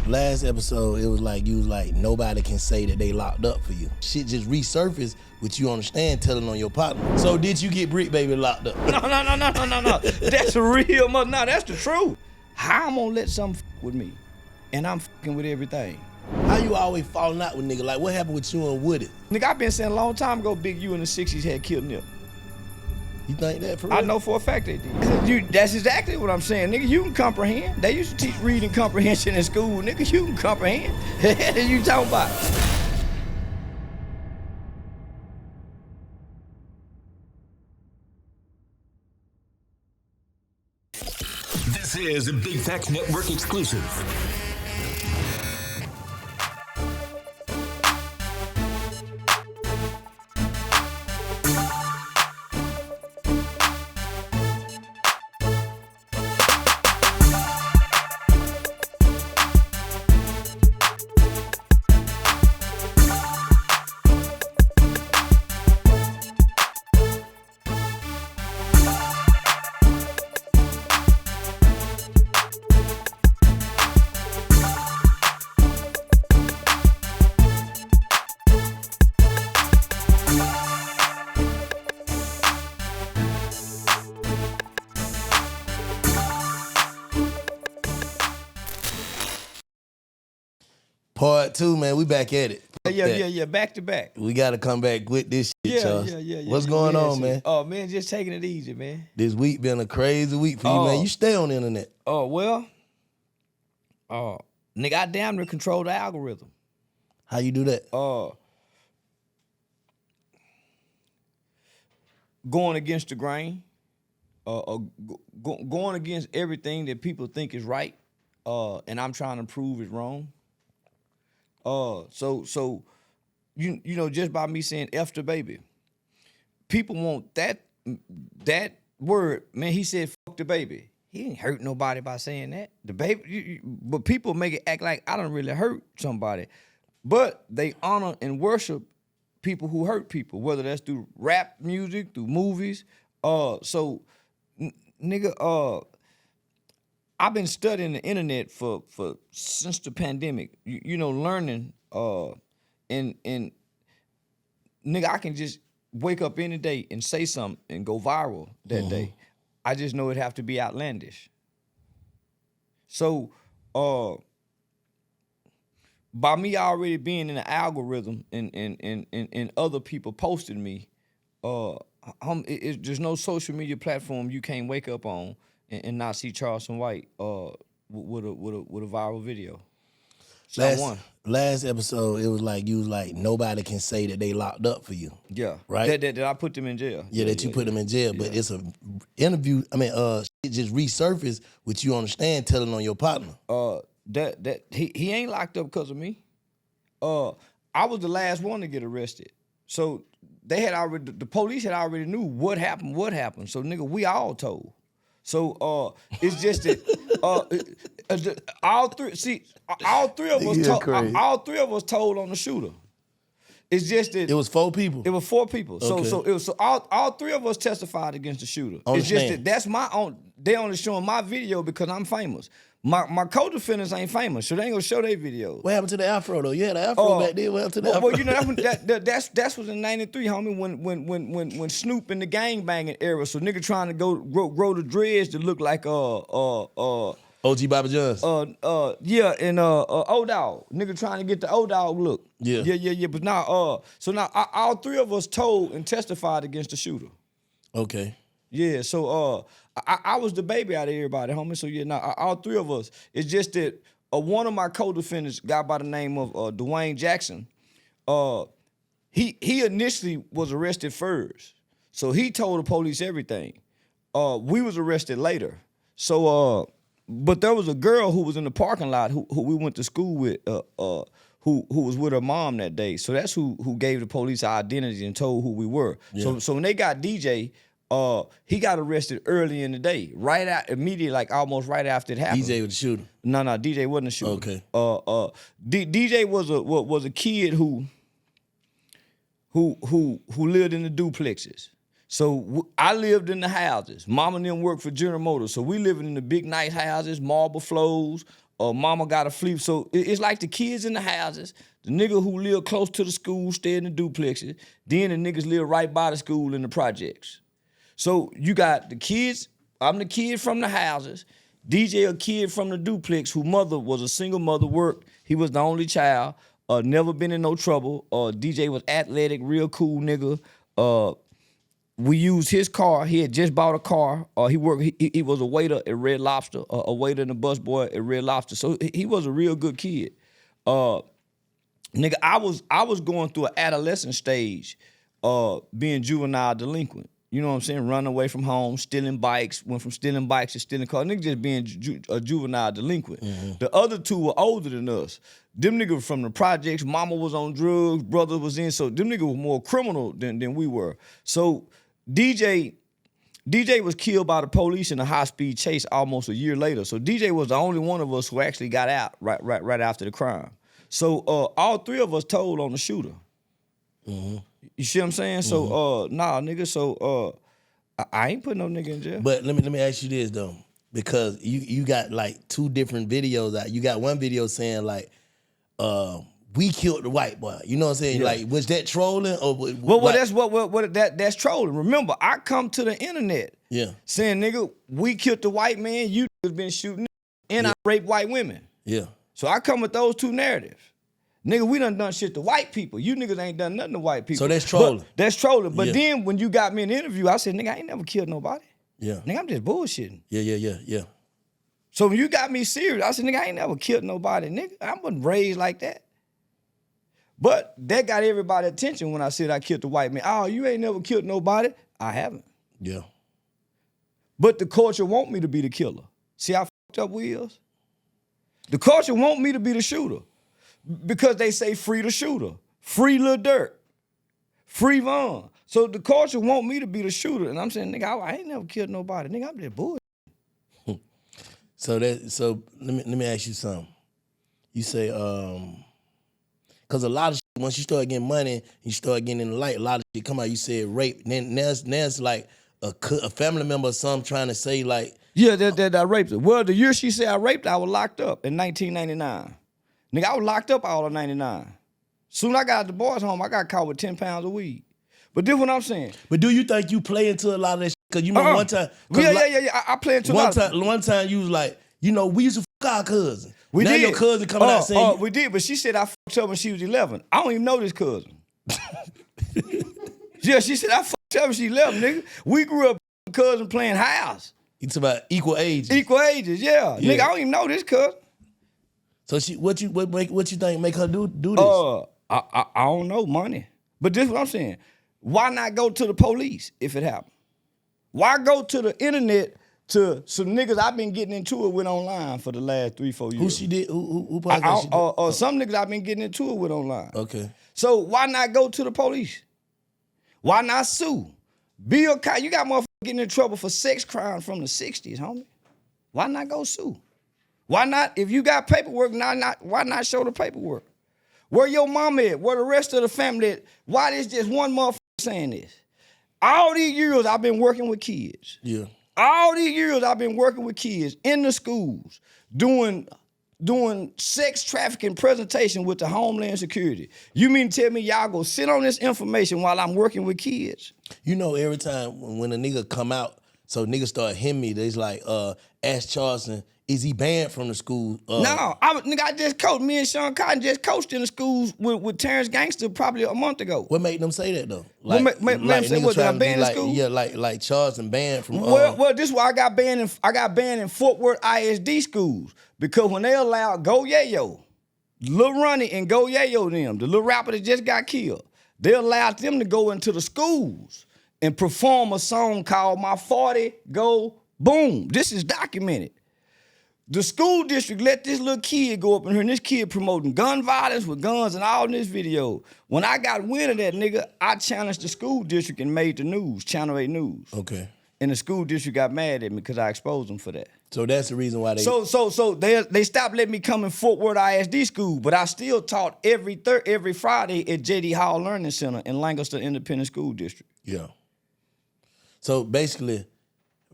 Last episode, it was like you was like, nobody can say that they locked up for you. Shit just resurfaced, which you understand telling on your partner. So did you get Brick Baby locked up? No. That's a real mother. No, that's the truth. How I'm gonna let something f with me? And I'm fucking with everything. How you always falling out with nigga? Like what happened with you and Woody? Nigga, I been saying a long time ago Big U in the 60s had killed Nip. You think that for real? I know for a fact they did. That's exactly what I'm saying. Nigga, you can comprehend. They used to teach reading comprehension in school. Nigga, you can comprehend. What the hell are you talking about? This is a Big Facts Network exclusive. Part 2, man. We back at it. Yeah, back to back. We gotta come back with this shit, Charles. Yeah. What's going on, man? Oh, man, just taking it easy, man. This week been a crazy week for you, man. You stay on the internet. Oh, well, nigga, I damn near control the algorithm. How you do that? Going against the grain, going against everything that people think is right, and I'm trying to prove is wrong. So you know, just by me saying F the baby, people want that word, man. He said fuck the baby. He didn't hurt nobody by saying that. The baby, but people make it act like I don't really hurt somebody, but they honor and worship people who hurt people, whether that's through rap music, through movies. So nigga, I've been studying the internet for since the pandemic. You know, learning and nigga, I can just wake up any day and say something and go viral that day. I just know it'd have to be outlandish. So by me already being in the algorithm and other people posting me, there's no social media platform you can't wake up on and not see Charleston White with a viral video. So last episode, it was like you was like, nobody can say that they locked up for you. Yeah. Right? That I put them in jail. Yeah, that you put them in jail. But it's a interview, shit just resurfaced, which you understand telling on your partner. He ain't locked up because of me. I was the last one to get arrested. So the police had already knew what happened. So nigga, we all told. So it's just that all three of us told on the shooter. It's just that it was 4 people. It was 4 people. Okay. So all 3 of us testified against the shooter. It's just that that's my own. They only showing my video because I'm famous. My co-defendants ain't famous, so they ain't gonna show their videos. What happened to the afro though? You had an afro back then. What happened to the afro? Well, you know that's was in '93, homie. When Snoop in the gangbanging era, so nigga trying to grow the dreads to look like OG Bobby Jones. And O-Dog. Nigga trying to get the O-Dog look. Yeah. But now, so now all 3 of us told and testified against the shooter. Okay. Yeah, so I was the baby out of everybody, homie. So yeah, now all 3 of us. It's just that one of my co-defendants, guy by the name of Dwayne Jackson, he initially was arrested first. So he told the police everything. We was arrested later. So but there was a girl who was in the parking lot who we went to school with, who was with her mom that day. So that's who gave the police our identity and told who we were. Yeah. So when they got DJ, he got arrested early in the day, immediately, like almost right after it happened. DJ was the shooter. No, DJ wasn't a shooter. Okay. DJ was a kid who lived in the duplexes. So I lived in the houses. Mama and them worked for General Motors, so we living in the big nice houses, marble floors, mama got a flip. So it's like the kids in the houses, the nigga who live close to the school stay in the duplexes, then the niggas live right by the school in the projects. So you got the kids, I'm the kid from the houses, DJ a kid from the duplex whose mother was a single mother, worked. He was the only child, never been in no trouble. DJ was athletic, real cool nigga. We used his car. He had just bought a car. He worked. He was a waiter at Red Lobster, a waiter and a busboy at Red Lobster. So he was a real good kid. Nigga, I was going through an adolescent stage, being juvenile delinquent. You know what I'm saying? Running away from home, stealing bikes. Went from stealing bikes to stealing cars. Nigga just being a juvenile delinquent. Mm-hmm. The other two were older than us. Them niggas from the projects. Mama was on drugs. Brother was in. So them niggas were more criminal than we were. So DJ was killed by the police in a high-speed chase almost a year later. So DJ was the only one of us who actually got out right after the crime. So all three of us told on the shooter. Mm-hmm. You see what I'm saying? Mm-hmm. So nah, nigga. So I ain't putting no nigga in jail. But let me ask you this though, because you got like two different videos out. You got one video saying like, we killed the white boy. You know what I'm saying? Yeah. Like, was that trolling or? Well, that's trolling. Remember, I come to the internet, saying nigga, we killed the white man. You been shooting, and I rape white women. Yeah. So I come with those two narratives. Nigga, we done shit to white people. You niggas ain't done nothing to white people. So that's trolling. That's trolling. But then when you got me in the interview, I said, nigga, I ain't never killed nobody. Yeah. Nigga, I'm just bullshitting. Yeah. So when you got me serious, I said, nigga, I ain't never killed nobody. Nigga, I wasn't raised like that. But that got everybody's attention when I said I killed the white man. Oh, you ain't never killed nobody. I haven't. Yeah. But the culture want me to be the killer. See how fucked up we is? The culture want me to be the shooter. Because they say free the shooter, free Lil Durk, free Von. So the culture want me to be the shooter, and I'm saying, nigga, I ain't never killed nobody. Nigga, I'm just bullshit. So let me ask you something. You say, because a lot of shit, once you start getting money, you start getting in the light, a lot of shit come out, you said rape. Then now it's like a family member or something trying to say like. Yeah, that I raped her. Well, the year she said I raped her, I was locked up in 1999. Nigga, I was locked up all of 99. Soon I got out the boys' home, I got caught with 10 pounds of weed. But this what I'm saying. But do you think you play into a lot of that shit? Because you remember one time. Yeah. I play into a lot of One time you was like, you know, we used to fuck our cousin. We now did. Your cousin coming out saying. We did, but she said I fucked her when she was 11. I don't even know this cousin. Yeah, she said I fucked her when she 11, nigga. We grew up cousin playing house. It's about equal ages. Equal ages, yeah. Nigga, I don't even know this cousin. So what you think make her do this? I don't know, money. But this is what I'm saying. Why not go to the police if it happened? Why go to the internet to some niggas I've been getting into it with online for the last 3-4 years? Who she did? Who some niggas I've been getting into it with online. Okay. So why not go to the police? Why not sue? Be a cop. You got motherfuckers getting in trouble for sex crimes from the 60s, homie. Why not go sue? Why not, if you got paperwork, why not show the paperwork? Where your mama at? Where the rest of the family at? Why is just one motherfucker saying this? All these years I've been working with kids. Yeah. All these years I've been working with kids in the schools, doing sex trafficking presentation with the Homeland Security. You mean to tell me y'all go sit on this information while I'm working with kids? You know, every time when a nigga come out, so niggas start hitting me, they's like, ask Charleston, is he banned from the school? No, I just coached. Me and Sean Cotton just coached in the schools with Terrence Gangster probably a month ago. What made them say that though? Like, what made them say what? Did I ban in school? Yeah, like Charleston banned from. Well, this is why I got banned in Fort Worth ISD schools because when they allowed Go Yayo, Lil Ronnie and Go Yayo them, the little rapper that just got killed, they allowed them to go into the schools and perform a song called My 40 Go Boom. This is documented. The school district let this little kid go up in here, and this kid promoting gun violence with guns and all in this video. When I got wind of that, nigga, I challenged the school district and made the news, Channel 8 News. Okay. And the school district got mad at me because I exposed them for that. So that's the reason why they... So they stopped letting me come in Fort Worth ISD school, but I still taught every Friday at J.D. Hall Learning Center in Lancaster Independent School District. Yeah. So basically,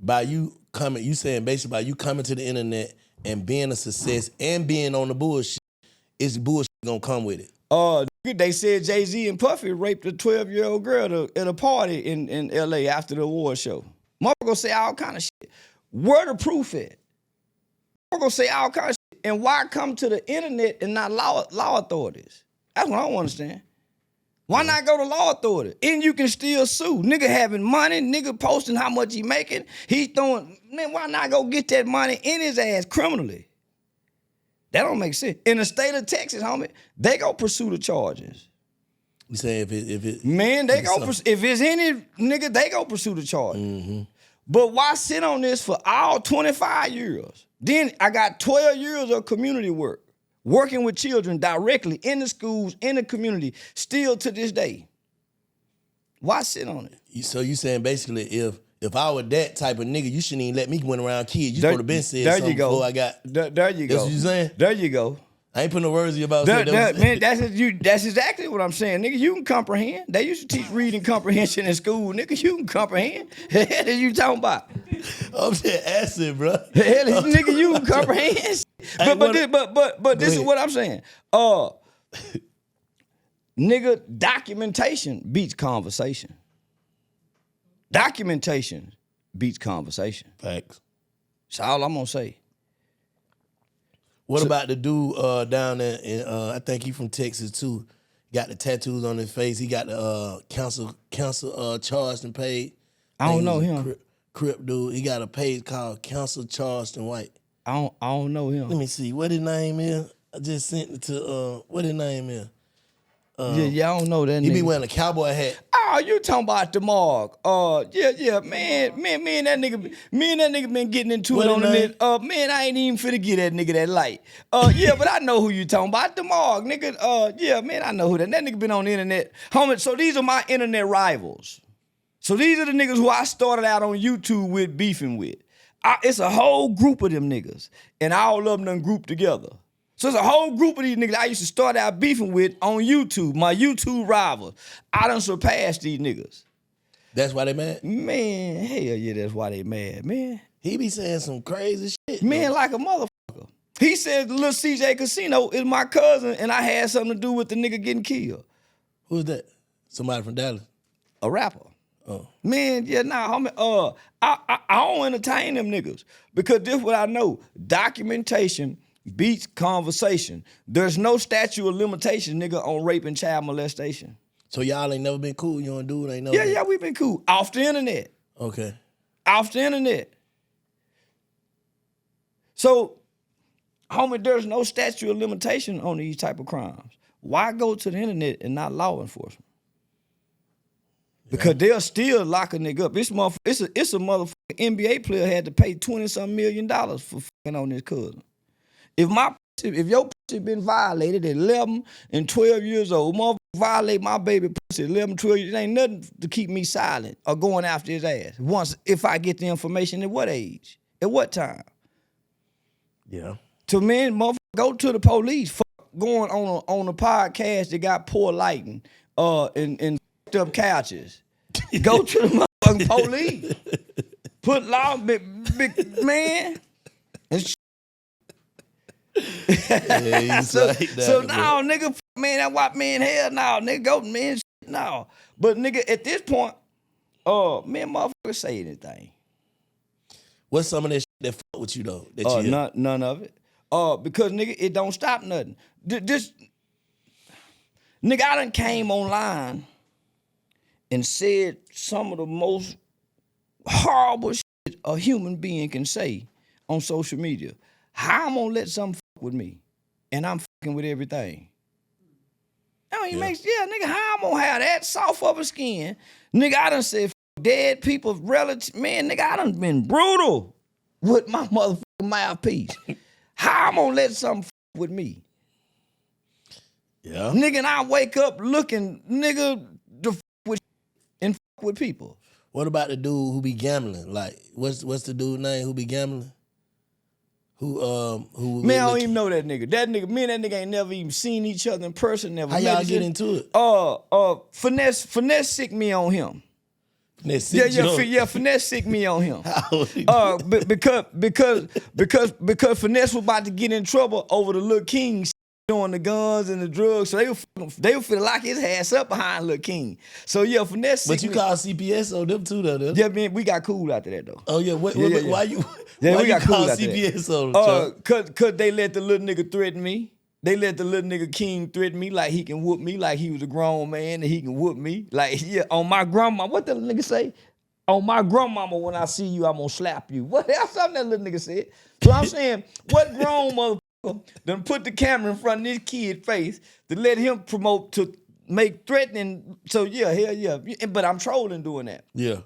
by you coming to the internet and being a success and being on the bullshit, it's bullshit gonna come with it. They said Jay-Z and Puffy raped a 12-year-old girl at a party in L.A. after the award show. Motherfucker gonna say all kind of shit. Where the proof at? Motherfucker gonna say all kind of shit. And why come to the internet and not law authorities? That's what I don't understand. Why not go to law authority? And you can still sue. Nigga having money, nigga posting how much he making. He's throwing, man, why not go get that money in his ass criminally? That don't make sense. In the state of Texas, homie, they go pursue the charges. You say if it Man, they go if it's any nigga, they go pursue the charges. Mm-hmm. But why sit on this for all 25 years? Then I got 12 years of community work, working with children directly in the schools, in the community, still to this day. Why sit on it? So you saying basically if I were that type of nigga, you shouldn't even let me win around kids. You supposed to been said something before I got. There you go. That's what you saying? There you go. I ain't putting no words in your mouth. Man, that's exactly what I'm saying. Nigga, you can comprehend. They used to teach reading comprehension in school. Nigga, you can comprehend. The hell is you talking about? I'm just asking, bro. The hell is nigga, you can comprehend. But this is what I'm saying. Nigga, documentation beats conversation. Documentation beats conversation. Facts. That's all I'm gonna say. What about the dude down there in I think he from Texas too. Got the tattoos on his face. He got the council Charleston page. I don't know him. Crip dude. He got a page called Council Charleston White. I don't know him. Let me see what his name is. I just sent it to what his name is. Yeah, I don't know that nigga. He be wearing a cowboy hat. Oh, you talking about the Mark? Yeah, man, and that nigga been getting into What it on the his net. Man, I ain't even finna get that nigga that light. Yeah, but I know who you talking about, the Mark, nigga. Yeah, man, I know who that nigga been on the internet. Homie, so these are my internet rivals. So these are the niggas who I started out on YouTube with beefing with. It's a whole group of them niggas, and all of them done grouped together. So it's a whole group of these niggas I used to start out beefing with on YouTube, my YouTube rivals. I done surpassed these niggas. That's why they mad? Man, hell yeah, that's why they mad, man. He be saying some crazy shit. Man, though. like a motherfucker. He said Lil CJ Casino is my cousin, and I had something to do with the nigga getting killed. Who's that? Somebody from Dallas? A rapper. Oh. Man, yeah, nah, homie, I don't entertain them niggas because this what I know. Documentation beats conversation. There's no statute of limitation, nigga, on rape and child molestation. So y'all ain't never been cool? You and dude ain't never Yeah, we been cool. Off the internet. Okay. Off the internet. So, homie, there's no statute of limitation on these type of crimes. Why go to the internet and not law enforcement? Because they'll still lock a nigga up. It's a motherfucking NBA player had to pay $20-something million for fucking on his cousin. If your pussy been violated at 11 and 12 years old, motherfucker violate my baby pussy at 11, 12 years, it ain't nothing to keep me silent or going after his ass. If I get the information, at what age? At what time? Yeah. To men, motherfucker, go to the police. Fuck going on a podcast that got poor lighting and up couches. Go to the motherfucking police. Put law, big man. So now, nigga, man, that white man, hell no, nigga, go, man, no. But nigga, at this point, man, motherfucker say anything. What's some of that shit that fuck with you though? That None of it. Because nigga, it don't stop nothing. This nigga, I done came online and said some of the most horrible shit a human being can say on social media. How I'm gonna let something fuck with me? And I'm fucking with everything. That don't even make sense. Yeah, nigga, how I'm gonna have that soft of a skin? Nigga, I done said dead people, relatives. Man, nigga, I done been brutal with my motherfucking mouthpiece. How I'm gonna let something fuck with me? Yeah. Nigga, and I wake up looking, nigga, to fuck with and fuck with people. What about the dude who be gambling? Like, what's the dude name who be gambling? Who Man, I don't even know that nigga. Me and that nigga ain't never even seen each other in person. Never. How met y'all each get other. into it? Finesse sick me on him. Finesse sick me on him. How he Because Finesse was about to get in trouble over the Lil King doing the guns and the drugs, so they were finna lock his ass up behind Lil King. So yeah, Finesse. But you call CPS on them too, though. Yeah, man, we got cool after that though. Oh yeah, why you Yeah, why we you got cool call after CPS that. on them? Chuck? Cause they let the little nigga threaten me. They let the little nigga King threaten me like he can whoop me, like he was a grown man and he can whoop me. Like, yeah, on my grandma, what the nigga say? On my grandmama, when I see you, I'm gonna slap you. What else something that little nigga said? So I'm saying, what grown motherfucker done put the camera in front of this kid's face to let him promote to make threatening? So yeah, hell yeah. But I'm trolling doing that. Yeah.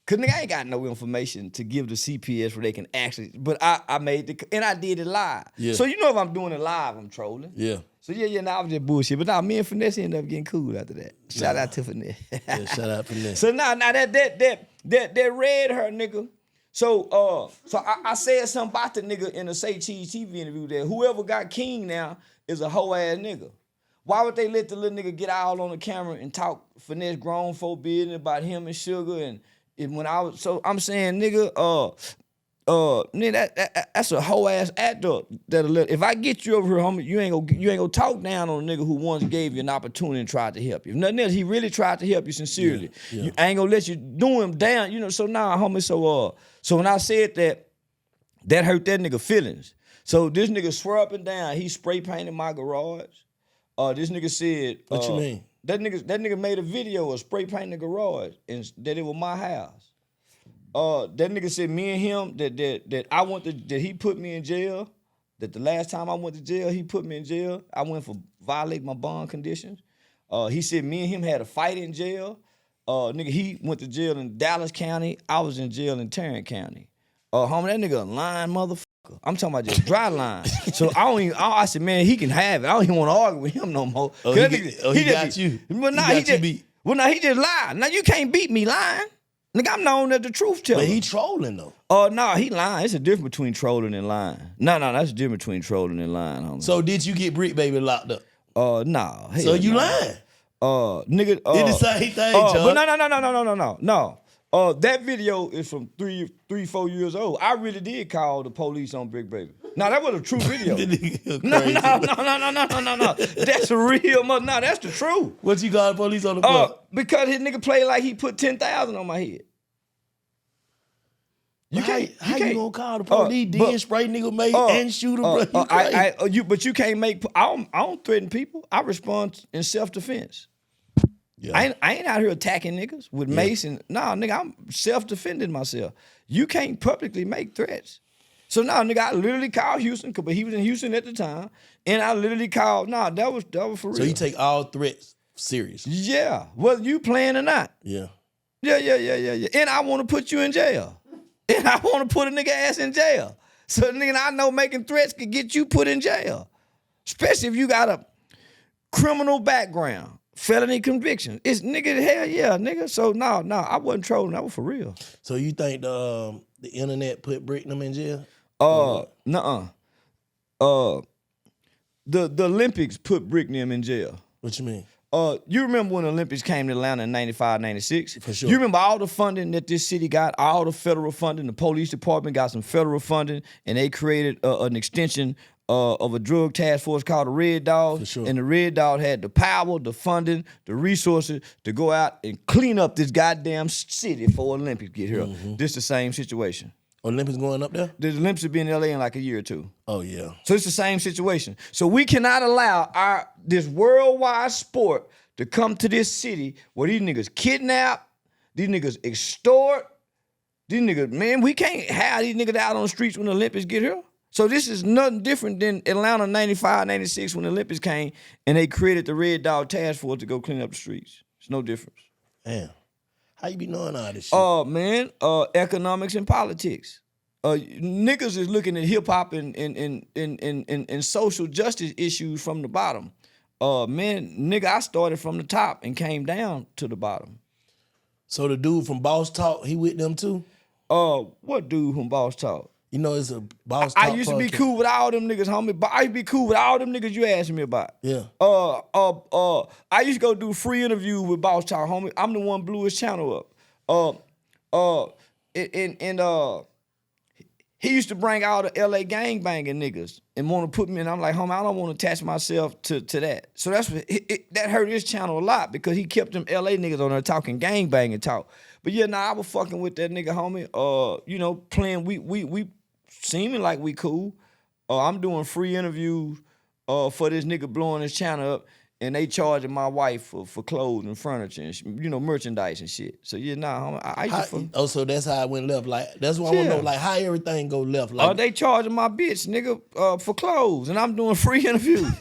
Cause nigga, I ain't got no information to give the CPS where they can actually, but I made and I did it live. Yeah. So you know if I'm doing it live, I'm trolling. Yeah. So now I was just bullshit. But now me and Finesse ended up getting cool after that. Shout out to Finesse. Yeah, shout out Finesse. So now that red hair nigga. So I said something about the nigga in the Say Cheese TV interview that whoever got King now is a hoe ass nigga. Why would they let the little nigga get all on the camera and talk Finesse grown folk business about him and Sugar and when I was, so I'm saying, nigga, nigga, that's a whole ass actor. If I get you over here, homie, you ain't gonna talk down on a nigga who once gave you an opportunity and tried to help you. If nothing else, he really tried to help you sincerely. Yeah. You ain't gonna let you do him down, you know. So now, homie, so when I said that hurt that nigga feelings. So this nigga swear up and down, he spray painted my garage. This nigga said, What you mean? That nigga made a video of spray painting the garage and that it was my house. That nigga said me and him that he put me in jail. That the last time I went to jail, he put me in jail. I went for violating my bond conditions. He said me and him had a fight in jail. Nigga, he went to jail in Dallas County. I was in jail in Tarrant County. Homie, that nigga a lying motherfucker. I'm talking about just dry line. So I said, man, he can have it. I don't even want to argue with him no more. He got you. Well, nah, he just lied. Now you can't beat me lying. Nigga, I'm known as the truth teller. But he trolling though. No, he lying. It's a difference between trolling and lying. No, that's a difference between trolling and lying, homie. So did you get Brick Baby locked up? No. So you lying? Nigga. Did the same thing, John. But no. That video is from 4 years old. I really did call the police on Brick Baby. Now that was a true video. No. That's a real mother. No, that's the truth. What you call the police on the block? Because his nigga played like he put 10,000 on my head. How you gonna call the police? Then spray nigga mate and shoot him, bro? But you can't make. I don't threaten people. I respond in self-defense. Yeah. I ain't out here attacking niggas with mace and nah, nigga, I'm self-defending myself. You can't publicly make threats. So nah, nigga, I literally called Houston, but he was in Houston at the time, and I literally called. Nah, that was for real. So you take all threats serious? Yeah, whether you playing or not. Yeah. Yeah. And I want to put you in jail. And I want to put a nigga ass in jail. So nigga, I know making threats could get you put in jail, especially if you got a criminal background. Felony conviction. It's nigga, hell yeah, nigga. So no, I wasn't trolling. That was for real. So you think the internet put Bricknam in jail? Nuh-uh. The Olympics put Bricknam in jail. What you mean? You remember when the Olympics came to Atlanta in 95, 96? For sure. You remember all the funding that this city got, all the federal funding, the police department got some federal funding, and they created an extension of a drug task force called the Red Dog. For sure. And the Red Dog had the power, the funding, the resources to go out and clean up this goddamn city before Olympics get here. Mm-hmm. This the same situation. Olympics going up there? The Olympics will be in LA in like a year or two. Oh, yeah. So it's the same situation. So we cannot allow this worldwide sport to come to this city where these niggas kidnap, these niggas extort, these niggas, man, we can't have these niggas out on the streets when the Olympics get here. So this is nothing different than Atlanta 95, 96 when the Olympics came and they created the Red Dog Task Force to go clean up the streets. It's no difference. Damn. How you be knowing all this shit? Man, economics and politics. Niggas is looking at hip hop and social justice issues from the bottom. Man, nigga, I started from the top and came down to the bottom. So the dude from Boss Talk, he with them too? What dude from Boss Talk? You know, it's a Boss Talk. I used to be cool with all them niggas, homie. But I used to be cool with all them niggas you asking me about. Yeah. I used to go do free interviews with Boss Talk, homie. I'm the one blew his channel up. He used to bring all the LA gangbanging niggas and want to put me in. I'm like, homie, I don't want to attach myself to that. So that's what that hurt his channel a lot because he kept them LA niggas on there talking gangbanging talk. But yeah, I was fucking with that nigga, homie. Playing we seeming like we cool. I'm doing free interviews for this nigga blowing his channel up. And they charging my wife for clothes and furniture and merchandise and shit. So yeah, homie, I used to so that's how it went left. Like that's why I want to know like how everything go left. Like they charging my bitch, nigga, for clothes, and I'm doing free interviews.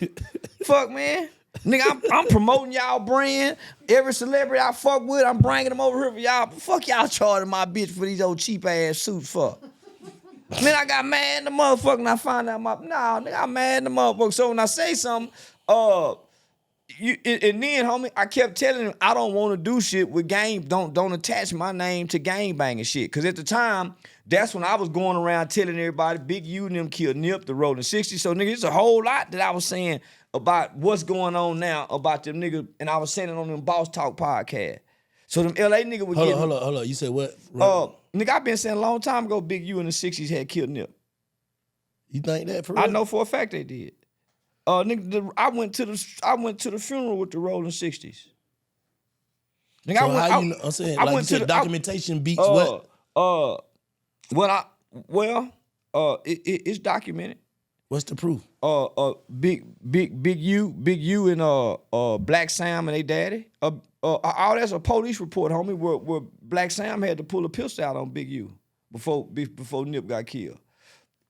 Fuck, man. Nigga, I'm promoting y'all brand. Every celebrity I fuck with, I'm bringing them over here for y'all. Fuck y'all charging my bitch for these old cheap ass suits for. Man, I got mad in the motherfucker and I found out nigga, I'm mad in the motherfucker. So when I say something, and then, homie, I kept telling him I don't want to do shit with gang. Don't attach my name to gang banging shit. Cause at the time, that's when I was going around telling everybody Big U and them killed Nip, the Rolling 60. So nigga, it's a whole lot that I was saying about what's going on now about them niggas, and I was saying it on them Boss Talk podcast. So them LA niggas would get. Hold on. You said what? Nigga, I been saying a long time ago Big U in the 60s had killed Nip. You think that for real? I know for a fact they did. Nigga, I went to the funeral with the Rolling 60s. Nigga, so I'm saying, like you said, documentation beats what? It's documented. What's the proof? Big U and Black Sam and they daddy. All that's a police report, homie, where Black Sam had to pull a pistol out on Big U before Nip got killed.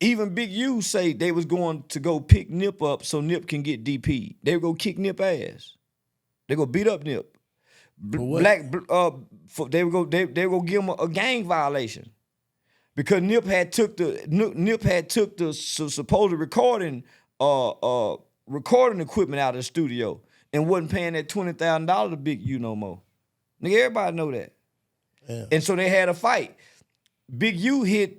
Even Big U say they was going to go pick Nip up so Nip can get DP. They would go kick Nip ass. They go beat up Nip. They would go give him a gang violation because Nip had took the supposed recording equipment out of the studio and wasn't paying that $20,000 to Big U no more. Nigga, everybody know that. Yeah. And so they had a fight. Big U hit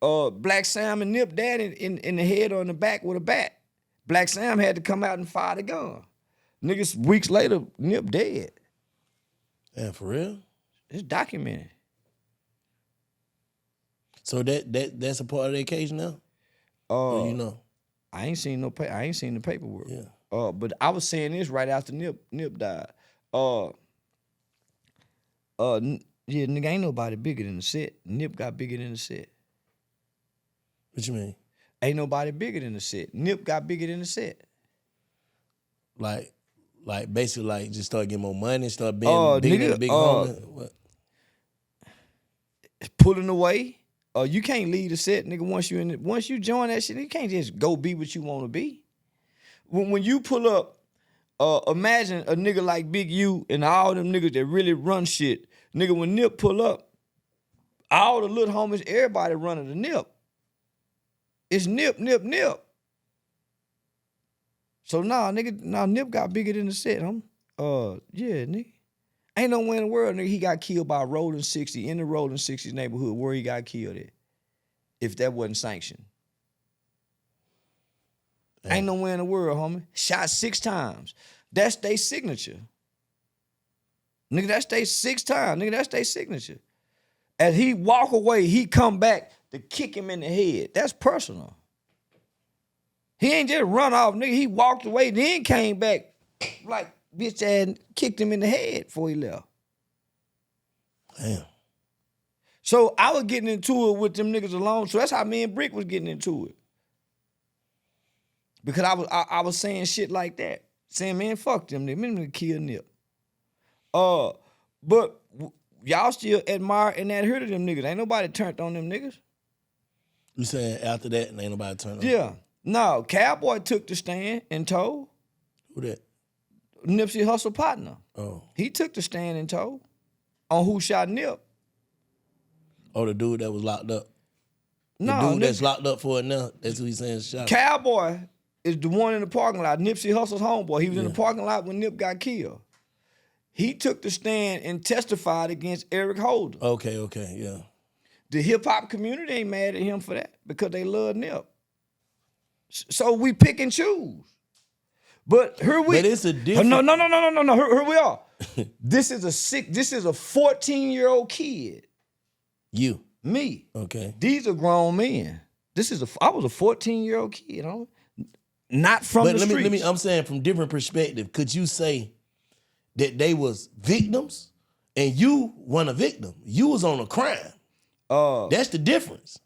Black Sam and Nip dad in the head or in the back with a bat. Black Sam had to come out and fire the gun. Niggas, weeks later, Nip dead. Yeah, for real? It's documented. So that's a part of the occasion now? You know? I ain't seen the paperwork. Yeah. But I was saying this right after Nip died. Yeah, nigga, ain't nobody bigger than the set. Nip got bigger than the set. What you mean? Ain't nobody bigger than the set. Nip got bigger than the set. Like basically like just start getting more money, start being bigger than a big homie. What? Pulling away. You can't leave the set, nigga. Once you join that shit, you can't just go be what you want to be. When you pull up, imagine a nigga like Big U and all them niggas that really run shit. Nigga, when Nip pull up, all the little homies, everybody running the Nip. It's Nip. So nigga, Nip got bigger than the set, yeah, nigga. Ain't nowhere in the world, nigga, he got killed by a Rolling 60 in the Rolling 60s neighborhood where he got killed at, if that wasn't sanctioned. Damn. Ain't nowhere in the world, homie. Shot 6 times. That's their signature. Nigga, that's their 6 times. Nigga, that's their signature. As he walk away, he come back to kick him in the head. That's personal. He ain't just run off, nigga. He walked away, then came back like bitch ass kicked him in the head before he left. Damn. So I was getting into it with them niggas alone. So that's how me and Brick was getting into it. Because I was saying shit like that. Saying, man, fuck them niggas. I'm gonna kill Nip. But y'all still admire and adhere to them niggas. Ain't nobody turned on them niggas. You saying after that, ain't nobody turned on? Yeah. No, Cowboy took the stand and told. Who that? Nipsey Hussle partner. Oh. He took the stand and told on who shot Nip. Oh, the dude that was locked up. No, the dude that's locked up for it now. That's who he's saying shot. Cowboy is the one in the parking lot. Nipsey Hussle's homeboy. He was in the parking lot when Nip got killed. He took the stand and testified against Eric Holder. Okay, yeah. The hip-hop community ain't mad at him for that because they love Nip. So we pick and choose. But here we... But it's a different... No. Here we are. This is a 14-year-old kid. You. Me. Okay. These are grown men. I was a 14-year-old kid, you know? Not from the streets. I'm saying from different perspective, could you say that they was victims and you weren't a victim? You was on a crime. That's the difference.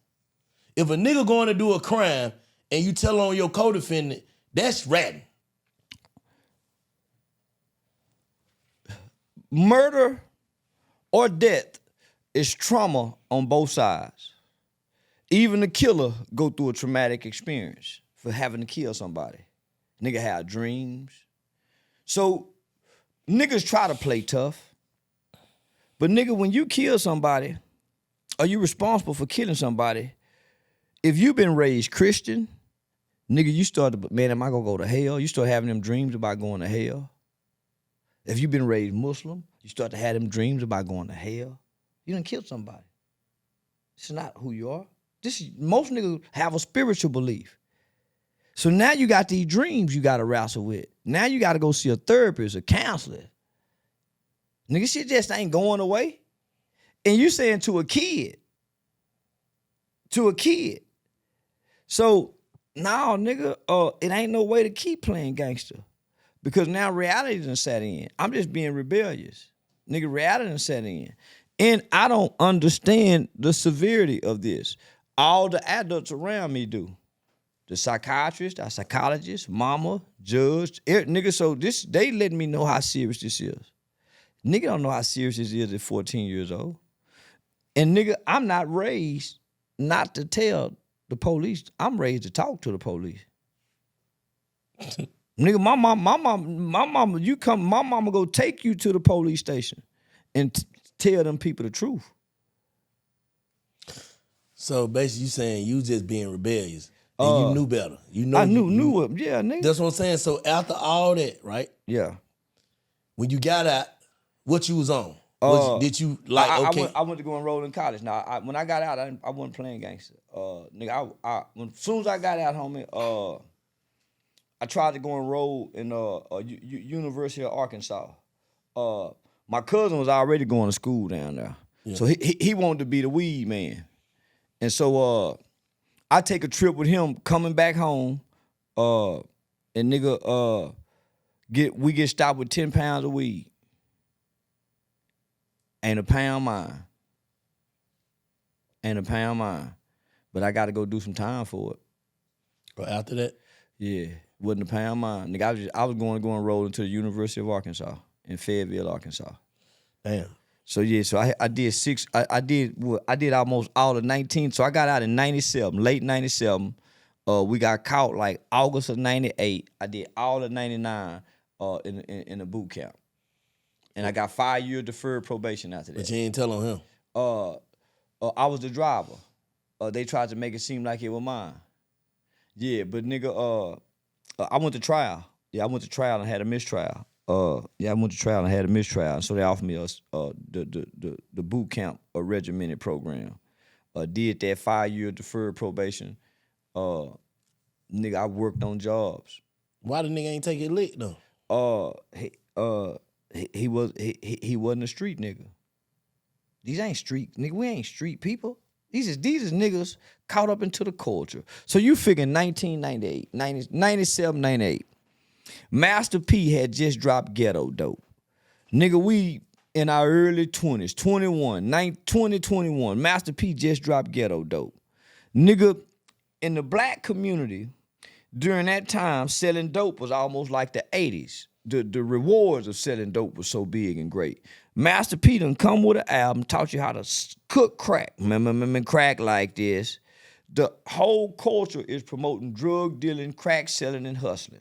If a nigga going to do a crime and you tell on your co-defendant, that's ratting. Murder or death is trauma on both sides. Even the killer go through a traumatic experience for having to kill somebody. Nigga have dreams. So niggas try to play tough. But nigga, when you kill somebody, are you responsible for killing somebody? If you've been raised Christian, nigga, you start to, man, am I gonna go to hell? You start having them dreams about going to hell. If you've been raised Muslim, you start to have them dreams about going to hell. You done killed somebody. It's not who you are. Most niggas have a spiritual belief. So now you got these dreams you got to wrestle with. Now you got to go see a therapist, a counselor. Nigga, shit just ain't going away. And you saying to a kid. So now, nigga, it ain't no way to keep playing gangster. Because now reality done set in. I'm just being rebellious. Nigga, reality done set in. And I don't understand the severity of this. All the adults around me do. The psychiatrist, the psychologist, mama, judge, nigga, so they letting me know how serious this is. Nigga don't know how serious this is at 14 years old. And nigga, I'm not raised not to tell the police. I'm raised to talk to the police. Nigga, my mama go take you to the police station and tell them people the truth. So basically you saying you just being rebellious and you knew better. I knew it. Yeah, nigga. That's what I'm saying. So after all that, right? Yeah. When you got out, what you was on? Did you like, okay? I went to go enroll in college. Now, when I got out, I wasn't playing gangster. Nigga, as soon as I got out, homie, I tried to go enroll in University of Arkansas. My cousin was already going to school down there. Yeah. So he wanted to be the weed man. And so I take a trip with him coming back home, and nigga, we get stopped with 10 pounds of weed. Ain't a pound mine. But I got to go do some time for it. Or after that? Yeah, wasn't a pound mine. Nigga, I was going to enroll into the University of Arkansas in Fayetteville, Arkansas. Damn. So yeah, so I did almost all of 19. So I got out in 97, late 97. We got caught like August of 98. I did all of 99 in a boot camp. And I got 5 years deferred probation after that. But you ain't tell on him. I was the driver. They tried to make it seem like it was mine. Yeah, but nigga, I went to trial. Yeah, I went to trial and had a mistrial. So they offered me the boot camp, a regimented program. Did that 5 year deferred probation. Nigga, I worked on jobs. Why the nigga ain't take it lick though? He wasn't a street nigga. These ain't street nigga. We ain't street people. These is niggas caught up into the culture. So you figure 1998, 97, 98. Master P had just dropped Ghetto Dope. Nigga, we in our early 20s, 2021. Master P just dropped Ghetto Dope. Nigga, in the black community, during that time, selling dope was almost like the 80s. The rewards of selling dope was so big and great. Master P done come with an album, taught you how to cook crack. Remember crack like this. The whole culture is promoting drug dealing, crack selling, and hustling.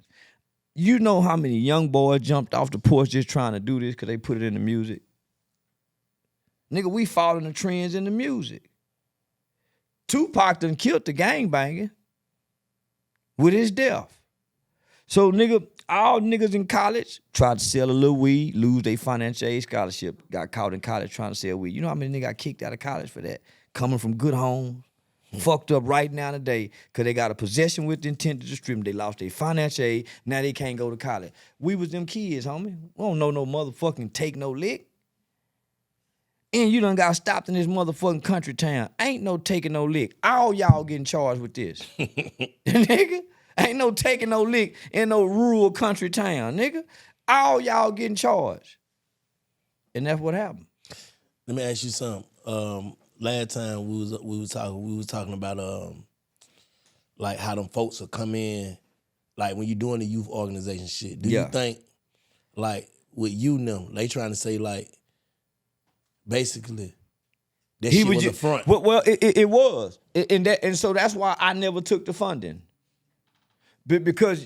You know how many young boys jumped off the porch just trying to do this because they put it in the music? Nigga, we following the trends in the music. Tupac done killed the gangbanging with his death. So, nigga, all niggas in college tried to sell a little weed, lose their financial aid scholarship, got caught in college trying to sell weed. You know how many niggas got kicked out of college for that? Coming from good homes, Fucked up right now today because they got a possession with the intent to distribute. They lost their financial aid. Now they can't go to college. We was them kids, homie. We don't know no motherfucking take no lick. And you done got stopped in this motherfucking country town. Ain't no taking no lick. All y'all getting charged with this. Nigga, ain't no taking no lick in no rural country town, nigga. All y'all getting charged. And that's what happened. Let me ask you something. Last time we was talking about like how them folks will come in, like when you doing the youth organization shit. Do you think like with you and them, they trying to say like basically that shit was a front? Well, it was, and so that's why I never took the funding. Because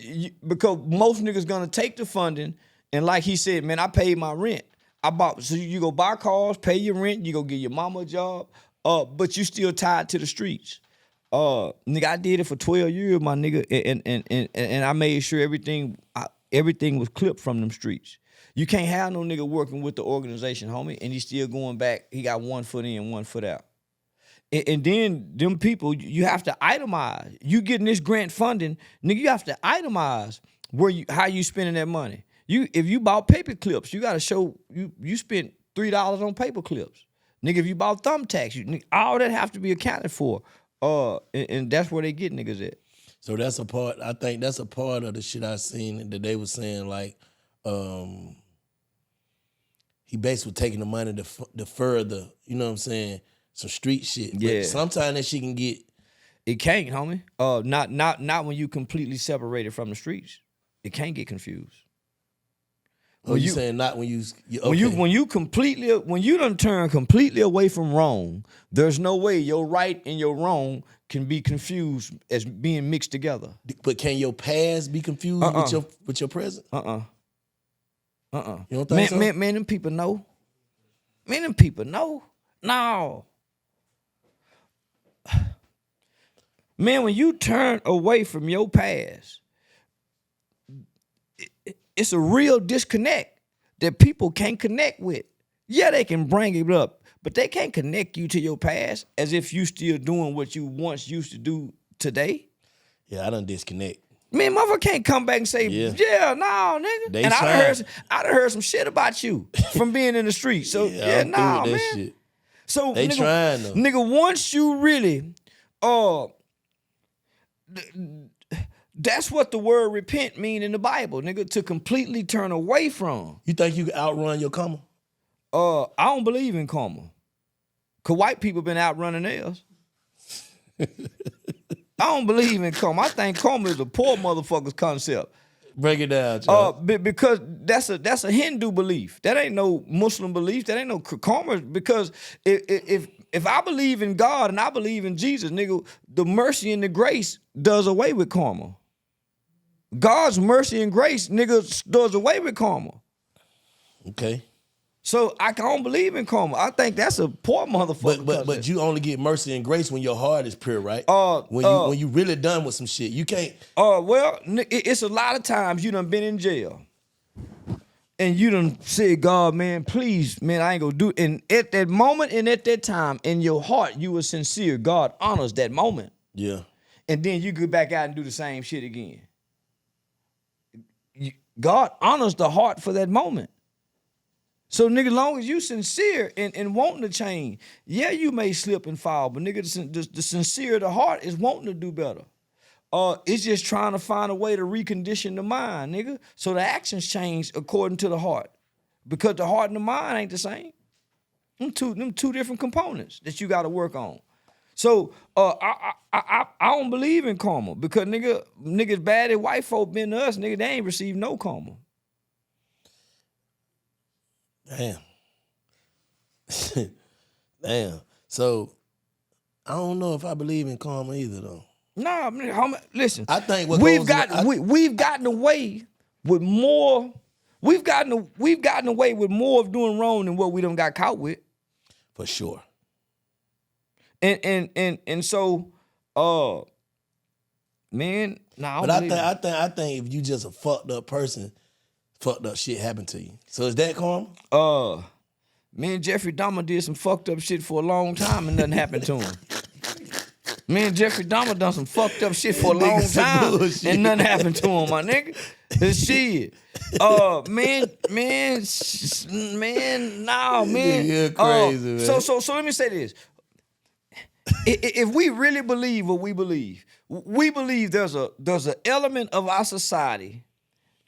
most niggas gonna take the funding, and like he said, man, I paid my rent. So you go buy cars, pay your rent, you go get your mama a job, but you still tied to the streets. Nigga, I did it for 12 years, my nigga, and I made sure everything was clipped from them streets. You can't have no nigga working with the organization, homie, and he's still going back. He got 1 foot in, 1 foot out. And then them people, you have to itemize. You getting this grant funding, nigga, you have to itemize how you spending that money. If you bought paper clips, you got to show you spent $3 on paper clips. Nigga, if you bought thumbtacks, all that have to be accounted for. And that's where they get niggas at. So that's a part, I think that's a part of the shit I seen that they was saying like, he basically taking the money to further, you know what I'm saying, some street shit. Yeah. But sometimes that shit can get. It can't, homie. Not when you completely separated from the streets. It can't get confused. Oh, you saying not when you okay. when you done turn completely away from wrong, there's no way your right and your wrong can be confused as being mixed together. But can your past be confused with your present? You don't think so? Man, them people know. Man, them people know. No. Man, when you turn away from your past, it's a real disconnect that people can't connect with. Yeah, they can bring it up, but they can't connect you to your past as if you still doing what you once used to do today. Yeah, I done disconnect. Man, motherfucker can't come back and say, yeah no, nigga. And I done heard some shit about you from being in the street. So, man. Shit. So, they nigga, trying though. Nigga, once you really, that's what the word repent mean in the Bible, nigga, to completely turn away from. You think you can outrun your karma? I don't believe in karma. Cause white people been outrunning theirs. I don't believe in karma. I think karma is a poor motherfucker's concept. Break it down, Joe. Because that's a Hindu belief. That ain't no Muslim belief. That ain't no karma. Because if I believe in God and I believe in Jesus, nigga, the mercy and the grace does away with karma. God's mercy and grace, nigga, does away with karma. Okay. So I don't believe in karma. I think that's a poor motherfucker. But you only get mercy and grace when your heart is pure, right? When you really done with some shit, you can't. Well, it's a lot of times you done been in jail, and you done said, God, man, please, man, I ain't gonna do it. And at that moment and at that time, in your heart, you were sincere. God honors that moment. Yeah. And then you go back out and do the same shit again. God honors the heart for that moment. So, nigga, long as you sincere and wanting to change, yeah, you may slip and fall, but nigga, the sincere of the heart is wanting to do better. It's just trying to find a way to recondition the mind, nigga, so the actions change according to the heart. Because the heart and the mind ain't the same. Them two different components that you got to work on. So, I don't believe in karma because niggas bad as white folk been to us, nigga, they ain't received no karma. Damn. Damn. So I don't know if I believe in karma either though. Nah, listen. I think we've gotten away with more. We've gotten away with more of doing wrong than what we done got caught with. For sure. And so, man, nah. But I think if you just a fucked up person, fucked up shit happened to you. So is that karma? Me and Jeffrey Dahmer did some fucked up shit for a long time and nothing happened to him. Man, Jeffrey Dahmer done some fucked up shit for a Nigga long some time, bullshit. and nothing happened to him, my nigga. This shit. Man, nah, man. You're crazy, man. So let me say this. If we really believe what we believe there's an element of our society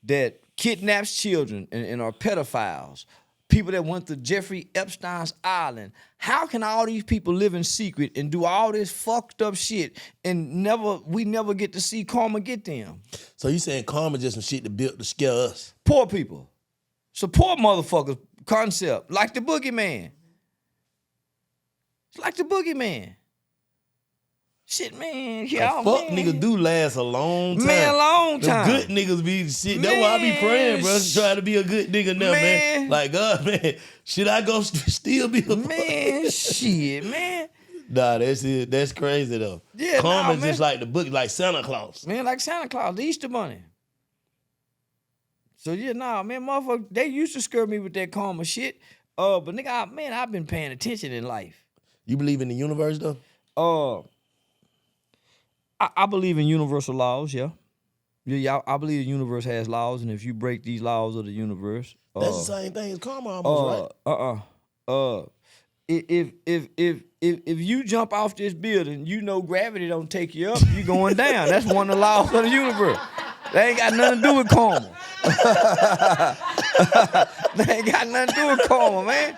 that kidnaps children and are pedophiles, people that went to Jeffrey Epstein's island. How can all these people live in secret and do all this fucked up shit and we never get to see karma get them? So you saying karma just some shit to scare us? Poor people. It's a poor motherfucker concept. Like the boogeyman. It's like the boogeyman. Shit, man. Yeah, fuck man. niggas do last a long time. Man, long time. The good niggas be shit. That's why I be praying, bro. Try to be a good nigga now, man. Like, God, man, should I go still be a man? Shit, man. Nah, that's it. That's crazy though. Yeah, karma's man. just like the book, like Santa Claus. Man, like Santa Claus, the Easter Bunny. So yeah, man, motherfucker, they used to scare me with that karma shit. But nigga, I've been paying attention in life. You believe in the universe though? I believe in universal laws, yeah. Yeah, I believe the universe has laws, and if you break these laws of the universe, that's the same thing as karma, almost, right? If you jump off this building, you know gravity don't take you up, you going down. That's one of the laws of the universe. They ain't got nothing to do with karma. They ain't got nothing to do with karma, man.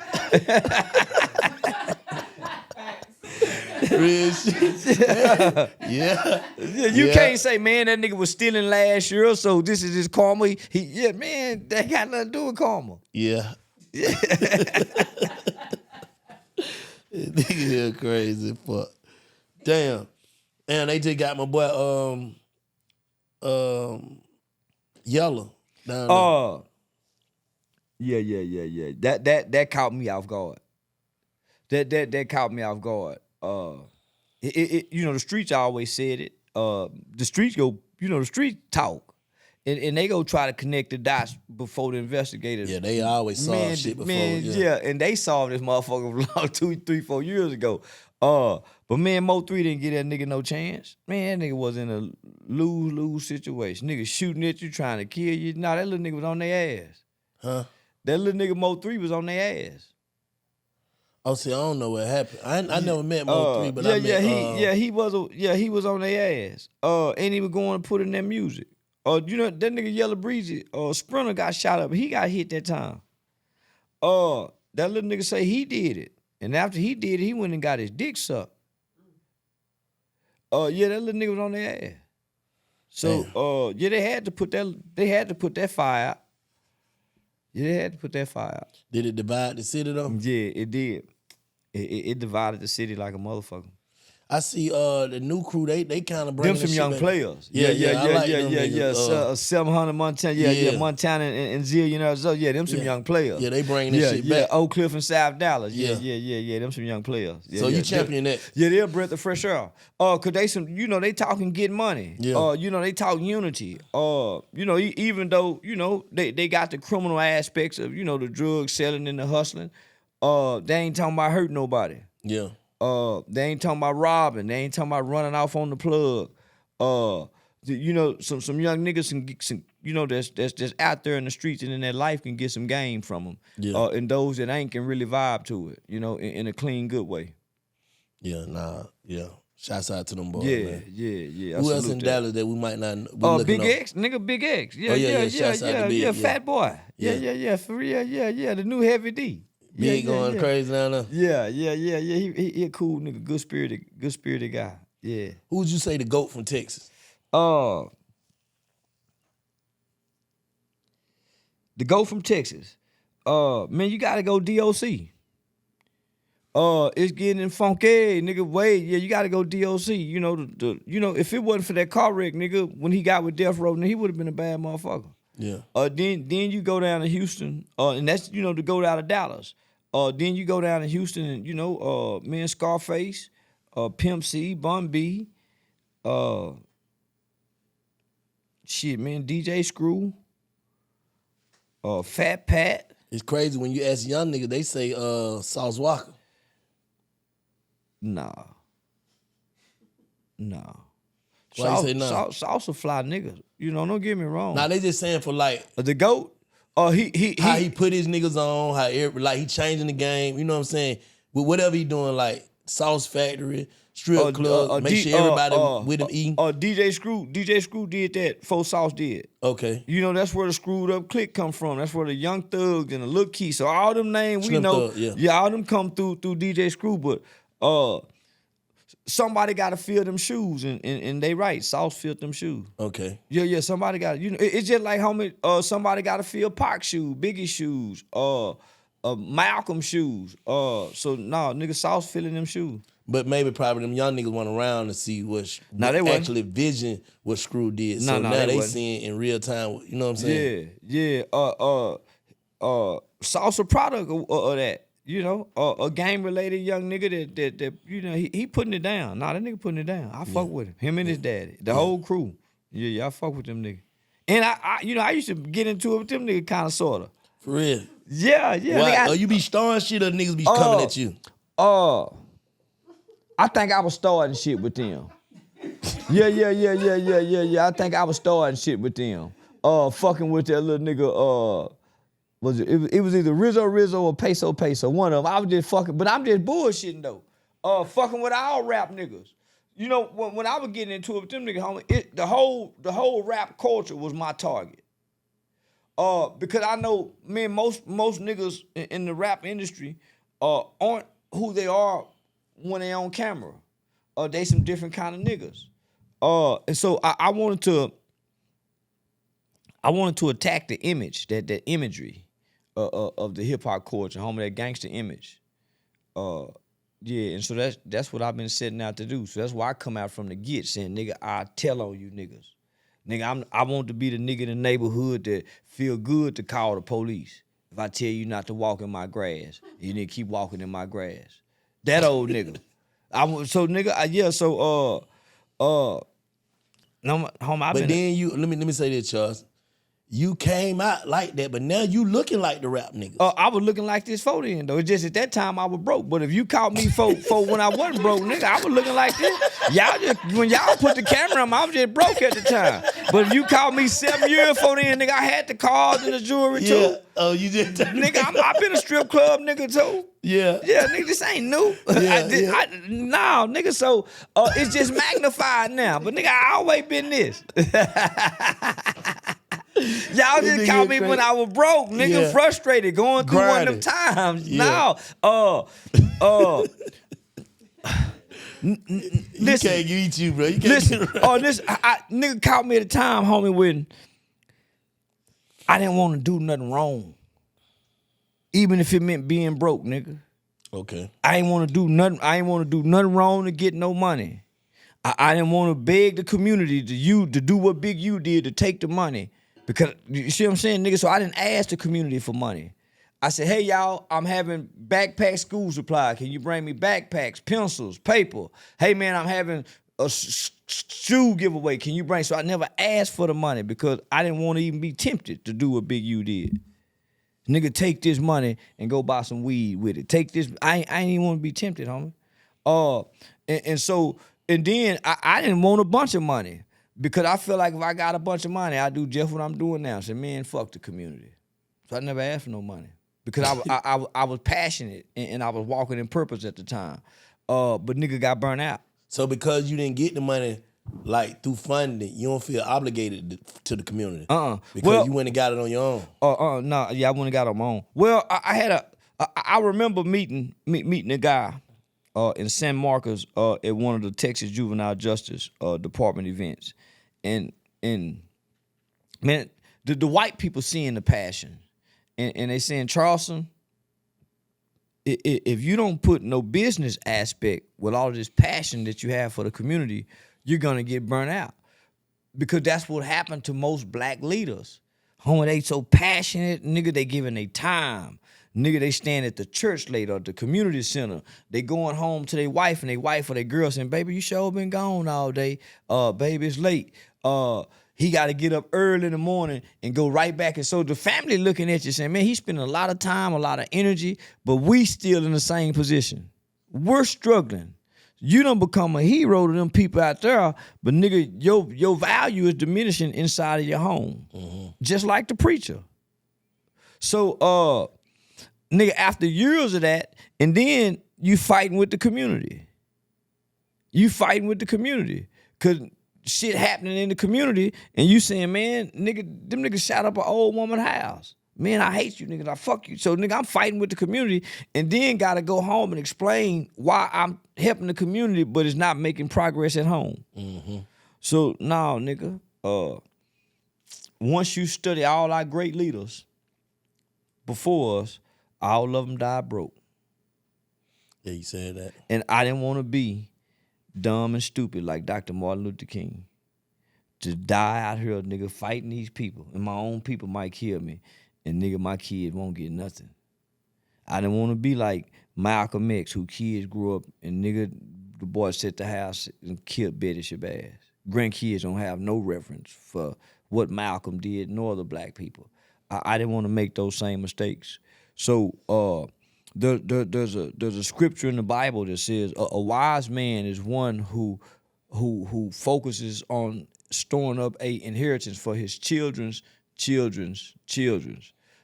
Real shit. Yeah. You can't say, man, that nigga was stealing last year, so this is his karma. Yeah, man, that ain't got nothing to do with karma. Yeah. Nigga here crazy fuck. Damn. And they just got my boy Yellow down there. Yeah. That caught me off guard. That caught me off guard. You know, the streets always said it. The streets go, you know, the streets talk. And they go try to connect the dots before the investigators. Yeah, they always solve shit before. Yeah, and they solved this motherfucker like 2, 3, 4 years ago. But man, Mo 3 didn't give that nigga no chance. Man, that nigga was in a lose-lose situation. Nigga shooting at you, trying to kill you. Nah, that little nigga was on their ass. Huh? That little nigga Mo 3 was on their ass. Oh, see, I don't know what happened. I never met Mo 3, but I met... he was on their ass. And he was going to put in that music. You know, that nigga Yellow Breezy, Sprinter got shot up. He got hit that time. That little nigga say he did it. And after he did it, he went and got his dick sucked. Yeah, that little nigga was on their ass. So, yeah, they had to put that fire out. Yeah, they had to put that fire out. Did it divide the city though? Yeah, it did. It divided the city like a motherfucker. I see the new crew, they kind of bring them some young players. Yeah. 700 Montana, Montana and Zillion. So yeah, them some young players. Yeah, they bring this shit back. Oak Cliff and South Dallas. Yeah. Them some young players. So you champion that? Yeah, they're a breath of fresh air. Cause they some, you know, they talking getting money. Yeah. You know, they talk unity. You know, even though, you know, they got the criminal aspects of, you know, the drug selling and the hustling. They ain't talking about hurting nobody. Yeah. They ain't talking about robbing. They ain't talking about running off on the plug. You know, some young niggas can get some, you know, that's out there in the streets and in their life can get some game from them. Yeah. And those that ain't can really vibe to it, you know, in a clean, good way. Yeah, yeah. Shouts out to them boys, man. Yeah. Who else in Dallas that we might not know? Big X, nigga, Big X. Yeah, fat boy. Yeah, for real, yeah, the new Heavy D. Big going crazy down there. Yeah. He a cool nigga, good spirited guy. Yeah. Who would you say the GOAT from Texas? The GOAT from Texas. Man, you gotta go DOC. It's getting funky, nigga. Wait, yeah, you gotta go DOC. You know, you know, if it wasn't for that car wreck, nigga, when he got with Death Row, he would have been a bad motherfucker. Yeah. Then you go down to Houston, and that's, you know, to go out of Dallas. Then you go down to Houston and, you know, man, Scarface, Pimp C, Bun B, shit, man, DJ Screw, Fat Pat. It's crazy when you ask young niggas, they say Sauce Walker. Nah. No. Why you say no? Sauce a fly nigga. You know, don't get me wrong. Nah, they just saying for like The GOAT, how he put his niggas on, like he changing the game. You know what I'm saying? With whatever he doing, like Sauce Factory, strip club, make sure everybody with him eating. DJ Screw did that before Sauce did. Okay. You know, that's where the Screwed Up Clique come from. That's where the Young Thugs and the Lil Key. So all them names we Slim know, Thug, yeah. all them come through DJ Screw. But somebody got to fill them shoes, and they right. Sauce filled them shoes. Okay. Yeah. Somebody got, you know, it's just like homie. Somebody got to fill Pac shoes, Biggie shoes, Malcolm shoes. So no, nigga, Sauce filling them shoes. But maybe probably them young niggas went around to see what they wasn't. actually vision what Screw did. So now they seeing in real time. You know what I'm saying? Yeah. Sauce a product of that. You know, a game related young nigga that you know he putting it down. Nah, that nigga putting it down. I fuck with him. Him and his daddy, the whole crew. Yeah, I fuck with them niggas. And I used to get into it with them niggas kind of sorta. For real. Yeah. Why? You be starring shit or niggas be coming at you? I think I was starting shit with them. Yeah. I think I was starting shit with them. Fucking with that little nigga. It was either Rizzo or Peso. One of them. I was just fucking, but I'm just bullshitting though. Fucking with all rap niggas. You know, when I was getting into it with them niggas, homie, the whole rap culture was my target. Because I know, man, most niggas in the rap industry aren't who they are when they on camera. They some different kind of niggas. And so I wanted to attack the image, that imagery of the hip hop culture, homie, that gangster image. And so that's what I've been setting out to do. So that's why I come out from the get saying, nigga, I tell on you niggas. Nigga, I want to be the nigga in the neighborhood that feel good to call the police if I tell you not to walk in my grass. You need to keep walking in my grass. That old nigga. No, homie, But then you let me say this, Charles. You came out like that, but now you looking like the rap niggas. I was looking like this for then, though. It's just at that time I was broke. But if you caught me for when I wasn't broke, nigga, I was looking like this. When y'all put the camera on, I was just broke at the time. But if you caught me 7 years for then, nigga, I had the cars and the jewelry too. Oh, you did. Nigga, I've been a strip club nigga too. Yeah, nigga, this ain't new. No, nigga, so it's just magnified now. But nigga, I always been this. Y'all just caught me when I was broke, nigga, frustrated, going through one of them times. Yeah. Now, you can't eat you, bro. You can't listen, nigga caught me at a time, homie, when I didn't want to do nothing wrong. Even if it meant being broke, nigga. Okay. I ain't want to do nothing. I ain't want to do nothing wrong to get no money. I didn't want to beg the community to do what Big U did, to take the money. Because, you see what I'm saying, nigga? So I didn't ask the community for money. I said, hey, y'all, I'm having backpack school supply. Can you bring me backpacks, pencils, paper? Hey, man, I'm having a shoe giveaway. Can you bring? So I never asked for the money because I didn't want to even be tempted to do what Big U did. Nigga, take this money and go buy some weed with it. Take this. I ain't even want to be tempted, homie. And then I didn't want a bunch of money. Because I feel like if I got a bunch of money, I do just what I'm doing now. Say, man, fuck the community. So I never asked for no money. Because I was passionate and I was walking in purpose at the time. But nigga got burnt out. So because you didn't get the money, like through funding, you don't feel obligated to the community. Because you went and got it on your own. No, I went and got it on my own. Well, I remember meeting a guy in San Marcos at one of the Texas Juvenile Justice Department events. And man, the white people seeing the passion. And they saying, Charleston, if you don't put no business aspect with all this passion that you have for the community, you're gonna get burnt out. Because that's what happened to most black leaders. Homie, they so passionate, nigga, they giving their time. Nigga, they stand at the church later, at the community center. They going home to their wife and their wife or their girl saying, baby, you sure been gone all day. Baby, it's late. He got to get up early in the morning and go right back. And so the family looking at you saying, man, he's spending a lot of time, a lot of energy, but we still in the same position. We're struggling. You done become a hero to them people out there, but nigga, your value is diminishing inside of your home. Just like the preacher. So nigga, after years of that, and then you fighting with the community. You fighting with the community. Cause shit happening in the community, and you saying, man, nigga, them niggas shot up an old woman's house. Man, I hate you, nigga. I fuck you. So, nigga, I'm fighting with the community, and then gotta go home and explain why I'm helping the community, but it's not making progress at home. So, now, nigga, once you study all our great leaders before us, all of them died broke. Yeah, you said that. And I didn't want to be dumb and stupid like Dr. Martin Luther King. To die out here, nigga, fighting these people. And my own people might kill me. And nigga, my kid won't get nothing. I didn't want to be like Malcolm X, who kids grew up and nigga, the boy set the house and killed Betty Shabazz. Grandkids don't have no reference for what Malcolm did nor the black people. I didn't want to make those same mistakes. So there's a scripture in the Bible that says a wise man is one who focuses on storing up a inheritance for his children's children's.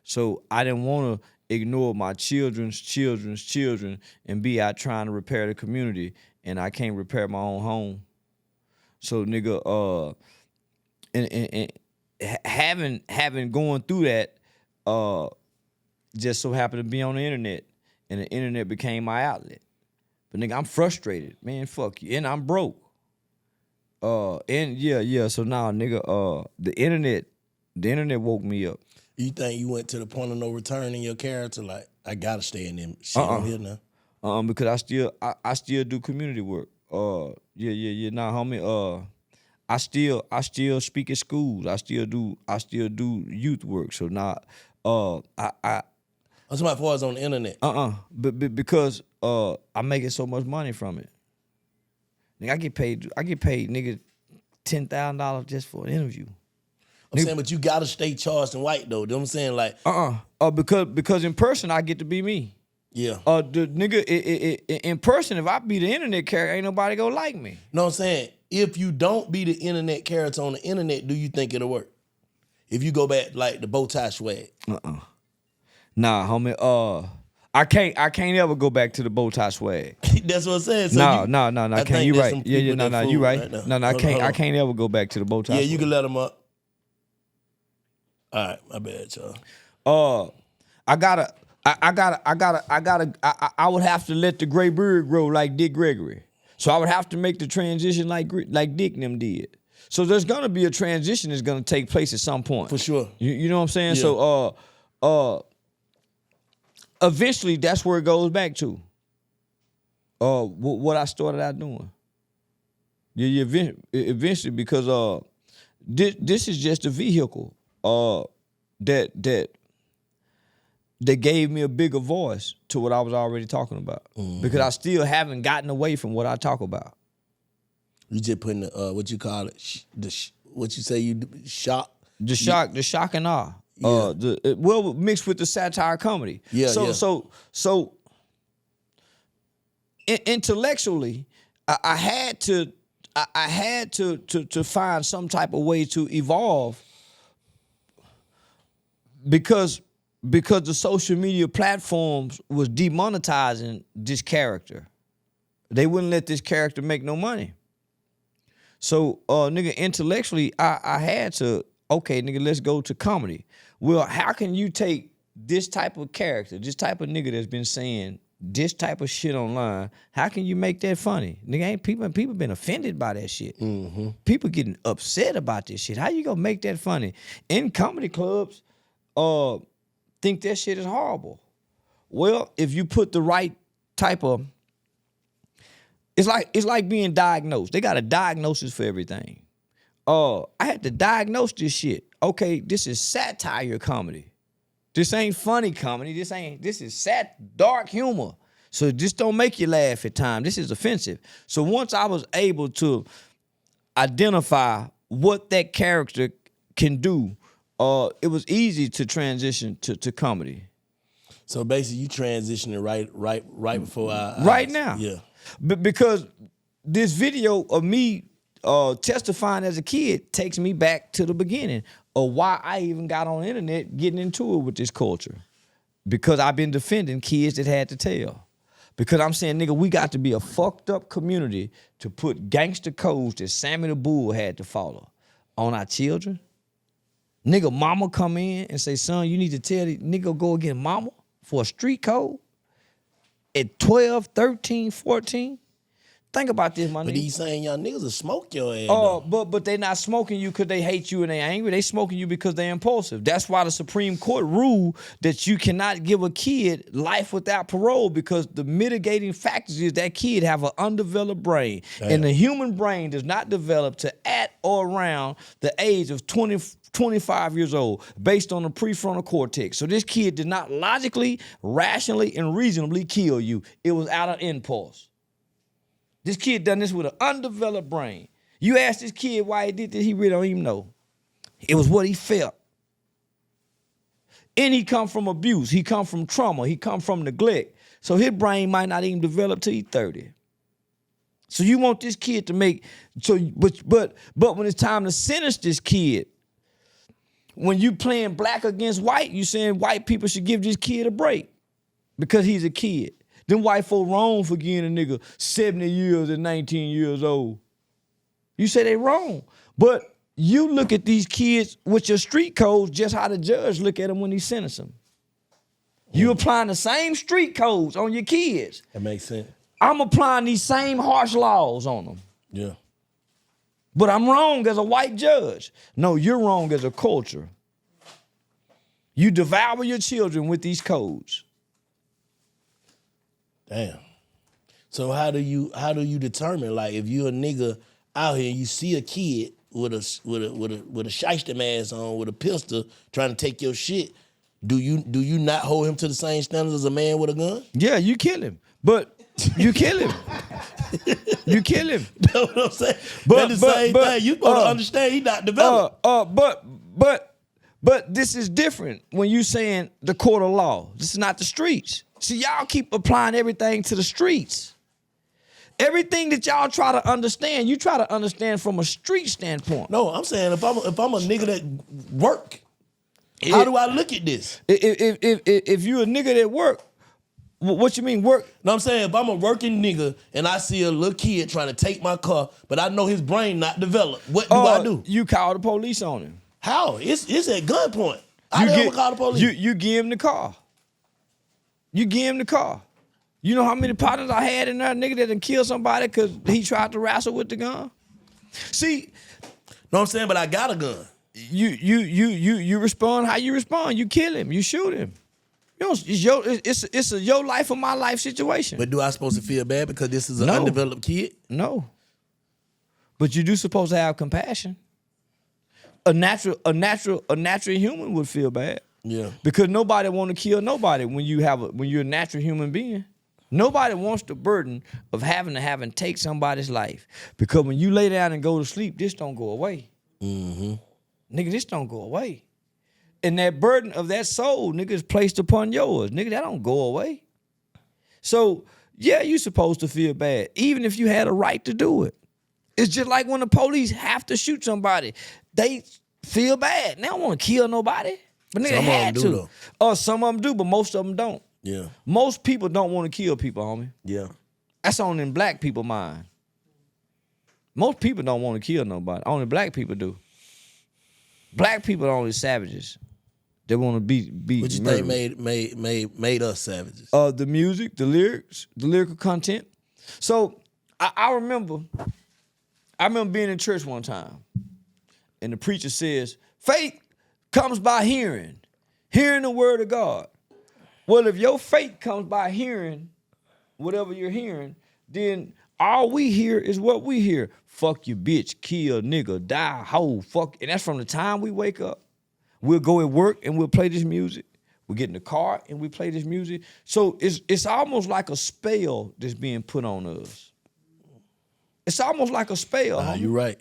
So I didn't want to ignore my children's children and be out trying to repair the community, and I can't repair my own home. So nigga, and having going through that, just so happened to be on the internet, and the internet became my outlet. But nigga, I'm frustrated, man. Fuck you, and I'm broke. And yeah. So now, nigga, the internet woke me up. You think you went to the point of no return in your character? Like, I gotta stay in them shit on here now. Because I still do community work. Yeah. Nah, homie. I still speak at schools. I still do youth work. So now, I'm talking about far as on the internet. But because I'm making so much money from it. Nigga, I get paid, nigga, $10,000 just for an interview. I'm saying, but you gotta stay Charleston White though. You know what I'm saying? Like, because in person I get to be me. Yeah. The nigga in person, if I be the internet character, ain't nobody gonna like me. Know what I'm saying? If you don't be the internet character on the internet, do you think it'll work? If you go back like the bow tie swag. Nah, homie. I can't ever go back to the bow tie swag. That's what I'm saying. So no. I can't. You right? Yeah. No. You right? No. I can't. I can't ever go back to the bow tie. Yeah, swag. you can let them up. All right, my bad, y'all. I would have to let the gray beard grow like Dick Gregory. So I would have to make the transition like Dick and them did. So there's gonna be a transition that's gonna take place at some point. For sure. You know what I'm saying? Yeah. So eventually that's where it goes back to. What I started out doing. Yeah, eventually because this is just a vehicle that gave me a bigger voice to what I was already talking about. Because I still haven't gotten away from what I talk about. You just putting the, what you call it, what you say you do, shock? The shock and awe. Yeah. Mixed with the satire comedy. Yeah. So intellectually, I had to find some type of way to evolve because the social media platforms was demonetizing this character. They wouldn't let this character make no money. So, nigga, intellectually, I had to, okay, nigga, let's go to comedy. Well, how can you take this type of character, this type of nigga that's been saying this type of shit online, how can you make that funny? Nigga, ain't people been offended by that shit. Mm-hmm. People getting upset about this shit. How you gonna make that funny? In comedy clubs, think that shit is horrible. Well, if you put the right type of, it's like being diagnosed. They got a diagnosis for everything. I had to diagnose this shit. Okay, this is satire comedy. This ain't funny comedy. This is dark humor. So just don't make you laugh at times. This is offensive. So once I was able to identify what that character can do, it was easy to transition to comedy. So basically, you transitioning right before I right now. Yeah. Because this video of me testifying as a kid takes me back to the beginning of why I even got on the internet getting into it with this culture. Because I've been defending kids that had to tell. Because I'm saying, nigga, we got to be a fucked up community to put gangster codes that Sammy the Bull had to follow on our children. Nigga, mama come in and say, son, you need to tell the nigga go against mama for a street code at 12, 13, 14. Think about this, my nigga. But he's saying y'all niggas will smoke your ass. But they not smoking you because they hate you and they angry. They smoking you because they impulsive. That's why the Supreme Court ruled that you cannot give a kid life without parole because the mitigating factors is that kid have an undeveloped brain. Damn. And the human brain does not develop to at or around the age of 25 years old based on the prefrontal cortex. So this kid did not logically, rationally, and reasonably kill you. It was out of impulse. This kid done this with an undeveloped brain. You ask this kid why he did this, he really don't even know. It was what he felt. And he come from abuse. He come from trauma. He come from neglect. So his brain might not even develop till he's 30. So you want this kid to make, but when it's time to sentence this kid, when you playing black against white, you saying white people should give this kid a break because he's a kid. Them white folk wrong for giving a nigga 70 years and 19 years old. You say they wrong. But you look at these kids with your street codes just how the judge look at them when he sentenced them. You applying the same street codes on your kids. That makes sense. I'm applying these same harsh laws on them. Yeah. But I'm wrong as a white judge. No, you're wrong as a culture. You devour your children with these codes. Damn. So how do you determine, like, if you a nigga out here and you see a kid with a shyster mask on, with a pistol trying to take your shit, do you not hold him to the same standards as a man with a gun? Yeah, you kill him. But you kill him. You kill him. That's what I'm saying. But the same thing. You gotta understand he not developed. But this is different when you saying the court of law. This is not the streets. See, y'all keep applying everything to the streets. Everything that y'all try to understand, you try to understand from a street standpoint. No, I'm saying if I'm a nigga that work, how do I look at this? If you a nigga that work, what you mean work? No, I'm saying if I'm a working nigga and I see a little kid trying to take my car, but I know his brain not developed, what do I do? You call the police on him. How? It's at gunpoint. How the hell I call the police? You give him the car. You give him the car. You know how many partners I had in there, nigga, that done killed somebody because he tried to wrestle with the gun? See, No, I'm saying, but I got a gun. You respond how you respond. You kill him. You shoot him. You know, it's a your life or my life situation. But do I supposed to feel bad because this is an undeveloped kid? No. But you do supposed to have compassion. A natural human would feel bad. Yeah. Because nobody want to kill nobody when you're a natural human being. Nobody wants the burden of having to take somebody's life. Because when you lay down and go to sleep, this don't go away. Mm-hmm. Nigga, this don't go away. And that burden of that soul, nigga, is placed upon yours. Nigga, that don't go away. So, yeah, you supposed to feel bad, even if you had a right to do it. It's just like when the police have to shoot somebody. They feel bad. They don't want to kill nobody. But nigga, Some they of 'em had do, to. though. Some of them do, but most of them don't. Yeah. Most people don't want to kill people, homie. Yeah. That's on them black people mind. Most people don't want to kill nobody. Only black people do. Black people are only savages. They want to be What you murdered. think made us savages? The music, the lyrics, the lyrical content. So I remember being in church one time, and the preacher says, faith comes by hearing the word of God. Well, if your faith comes by hearing whatever you're hearing, then all we hear is what we hear. Fuck you, bitch, kill, nigga, die, hoe, fuck. And that's from the time we wake up. We'll go at work and we'll play this music. We get in the car and we play this music. So it's almost like a spell that's being put on us. It's almost like a spell. Homie. You're right.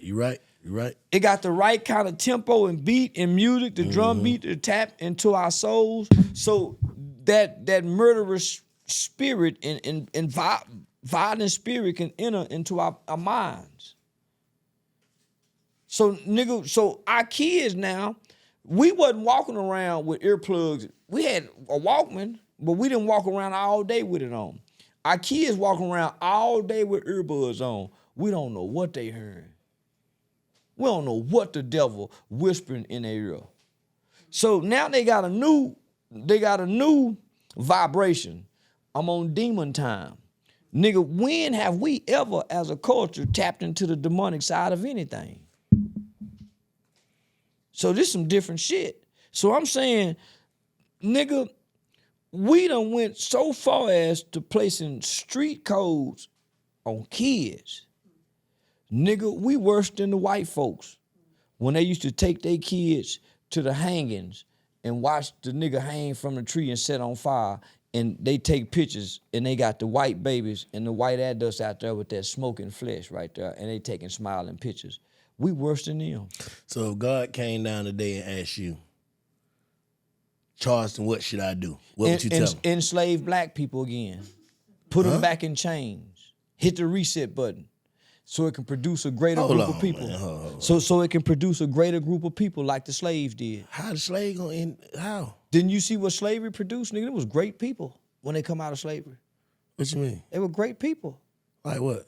It got the right kind of tempo and beat and music, the drum beat to tap into our souls. So that murderous spirit and violent spirit can enter into our minds. So, nigga, so our kids now, we wasn't walking around with earplugs. We had a Walkman, but we didn't walk around all day with it on. Our kids walking around all day with earbuds on. We don't know what they hearing. We don't know what the devil whispering in their ear. So now they got a new vibration. I'm on demon time. Nigga, when have we ever as a culture tapped into the demonic side of anything? So this some different shit. So I'm saying, nigga, we done went so far as to placing street codes on kids. Nigga, we worse than the white folks when they used to take their kids to the hangings and watch the nigga hang from the tree and set on fire, and they take pictures and they got the white babies and the white adults out there with that smoking flesh right there, and they taking smiling pictures. We worse than them. So if God came down today and asked you, Charleston, what should I do? What would you tell him? Enslave black people again. Put them back in chains. Hit the reset button so it can produce a greater group of people. Man, so it can produce a greater group of people like the slaves did. How the slave gonna end? How? Didn't you see what slavery produced, nigga? It was great people when they come out of slavery. What you mean? They were great people. Like what?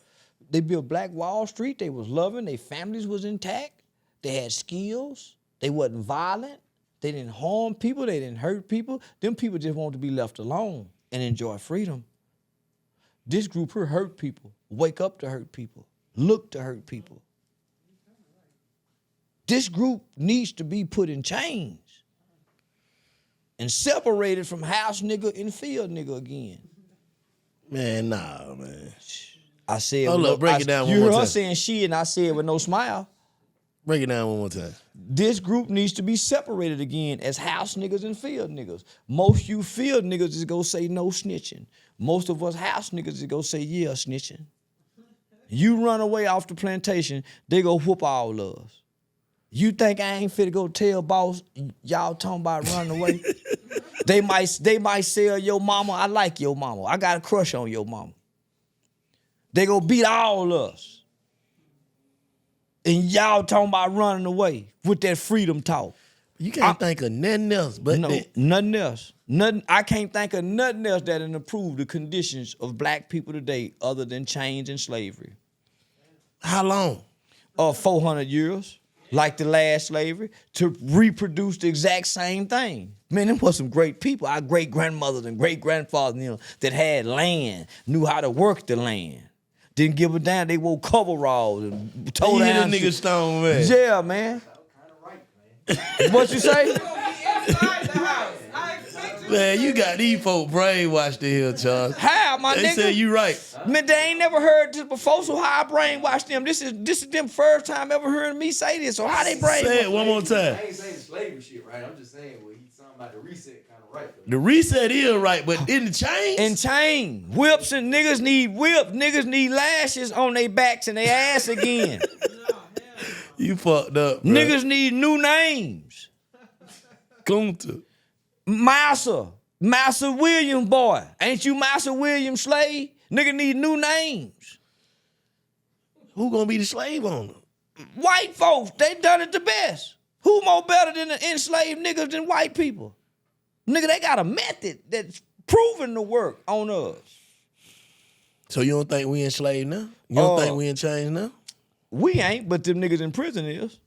They built Black Wall Street. They was loving. Their families was intact. They had skills. They wasn't violent. They didn't harm people. They didn't hurt people. Them people just wanted to be left alone and enjoy freedom. This group here hurt people. Wake up to hurt people. Look to hurt people. This group needs to be put in chains and separated from house nigga and field nigga again. Man, nah, man. I said, hold up, break it down one you more heard time. her saying she, and I said with no smile. Break it down one more time. This group needs to be separated again as house niggas and field niggas. Most you field niggas is gonna say no snitching. Most of us house niggas is gonna say yeah snitching. You run away off the plantation, they go whoop all of us. You think I ain't fit to go tell boss y'all talking about running away? They might sell your mama. I like your mama. I got a crush on your mama. They go beat all us. And y'all talking about running away with that freedom talk. You can't think of nothing else but that. Nothing else. I can't think of nothing else that can improve the conditions of black people today other than chains and slavery. How long? 400 years, like the last slavery, to reproduce the exact same thing. Man, them was some great people. Our great-grandmothers and great-grandfathers, you know, that had land, knew how to work the land. Didn't give a damn. They wore coveralls and toe You down. hit a nigga stone, man. Yeah, man. What you say? Man, you got these folk brainwashed in here, Charles. How, my They nigga? said you right. Man, they ain't never heard this before, so how I brainwash them? This is them first time ever hearing me say this, so how they brainwash? Say it one more time. I ain't saying the slavery shit, right? I'm just saying what he's talking about the reset kind of right. Though. The reset is right, but in the chains? And chain. Whips and niggas need whips. Niggas need lashes on their backs and their ass again. You fucked up, bro. Niggas need new names. Kunta. Master William boy. Ain't you Master William Slade? Nigga need new names. Who gonna be the slave owner? White folks, they done it the best. Who more better than the enslaved niggas than white people? Nigga, they got a method that's proven to work on us. So you don't think we enslaved now? You don't think we in chains now? We ain't, but them niggas in prison is.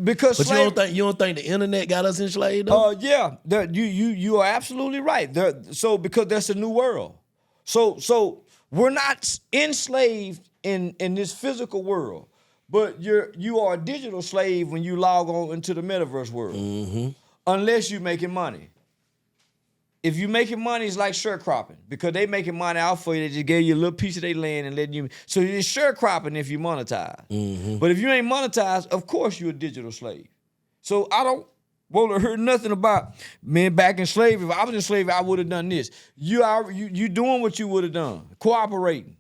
Because But you don't think the internet got us enslaved though? yeah, you are absolutely right. So because that's a new world. So we're not enslaved in this physical world, but you are a digital slave when you log on into the metaverse world. Mm-hmm. Unless you're making money. If you making money, it's like sharecropping because they making money out for you. They just gave you a little piece of their land and letting you. So it's sharecropping if you monetize. Mm-hmm. But if you ain't monetized, of course you're a digital slave. So I don't want to hear nothing about men back in slavery. If I was in slavery, I would have done this. You doing what you would have done, cooperating.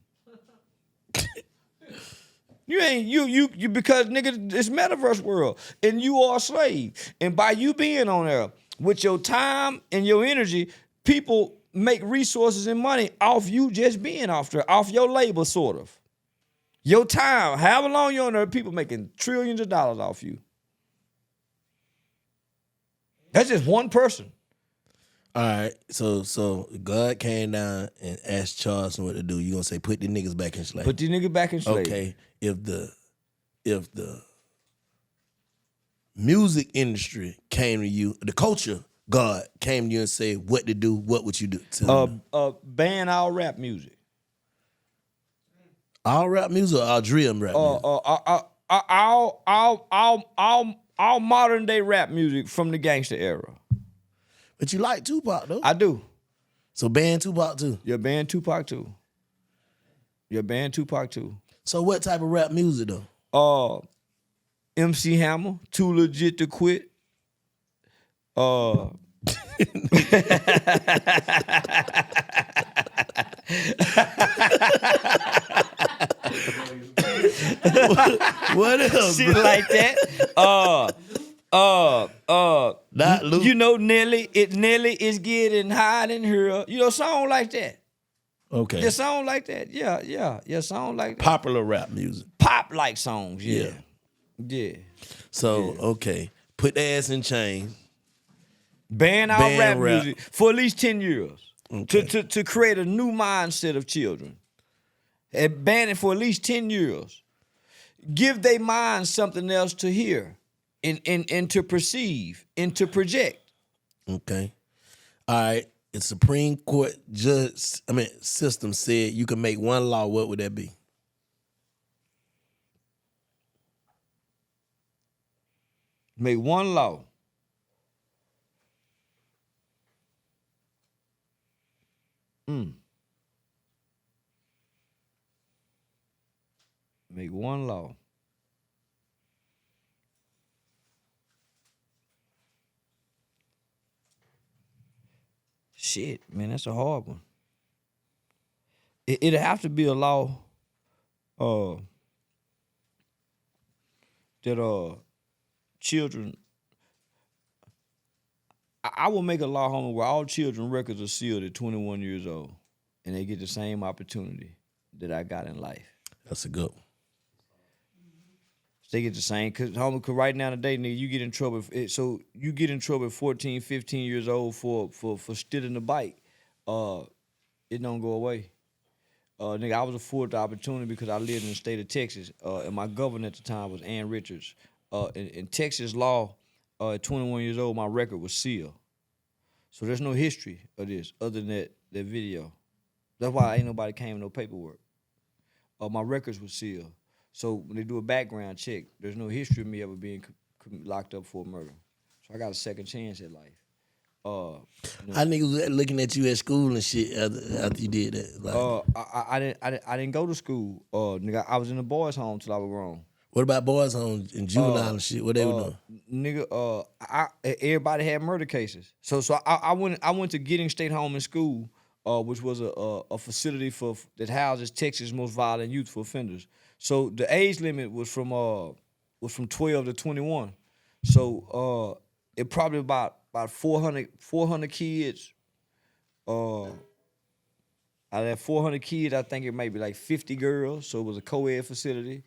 You because nigga, it's metaverse world and you are a slave. And by you being on there with your time and your energy, people make resources and money off you just being off your labor, sort of. Your time, however long you're on there, people making trillions of dollars off you. That's just one person. All right, so God came down and asked Charleston what to do. You gonna say put the niggas back in slavery? Put these niggas back in slavery. Okay, if the music industry came to you, the culture God came to you and said what to do, what would you do? Ban all rap music. All rap music or all drill rap music? All modern day rap music from the gangster era. But you like Tupac though. I do. So ban Tupac too. You're ban Tupac too. So what type of rap music though? MC Hammer, Too Legit to Quit. What else? Shit like that. Not Luke. You know, Nelly is getting hot in here. You know, song like that. Okay. Yeah, song like that. Yeah, song like that. Popular rap music. Pop like songs. Yeah. So okay, put the ass in chains. Ban our rap music for at least 10 years. Okay. To create a new mindset of children. And ban it for at least 10 years. Give their minds something else to hear and to perceive and to project. Okay. All right. The Supreme Court system said you can make one law. What would that be? Make one law. Make one law. Shit, man, that's a hard one. It'd have to be a law that children. I will make a law, homie, where all children records are sealed at 21 years old, and they get the same opportunity that I got in life. That's a good one. They get the same, cause right now today, nigga, you get in trouble. So you get in trouble at 14, 15 years old for stealing a bike. It don't go away. Nigga, I was afforded the opportunity because I lived in the state of Texas, and my governor at the time was Ann Richards. In Texas law, at 21 years old, my record was sealed. So there's no history of this other than that video. That's why ain't nobody came with no paperwork. My records were sealed. So when they do a background check, there's no history of me ever being locked up for a murder. So I got a second chance at life. I niggas looking at you at school and shit after you did that. Like, I didn't go to school. Nigga, I was in the boys' home till I was grown. what about boys' home and juvenile and shit? What they were doing? Nigga, everybody had murder cases. So I went to Giddings State Home and School, which was a facility that houses Texas' most violent youthful offenders. So the age limit was from 12 to 21. So it probably about 400 kids. Out of that 400 kids, I think it might be like 50 girls. So it was a co-ed facility.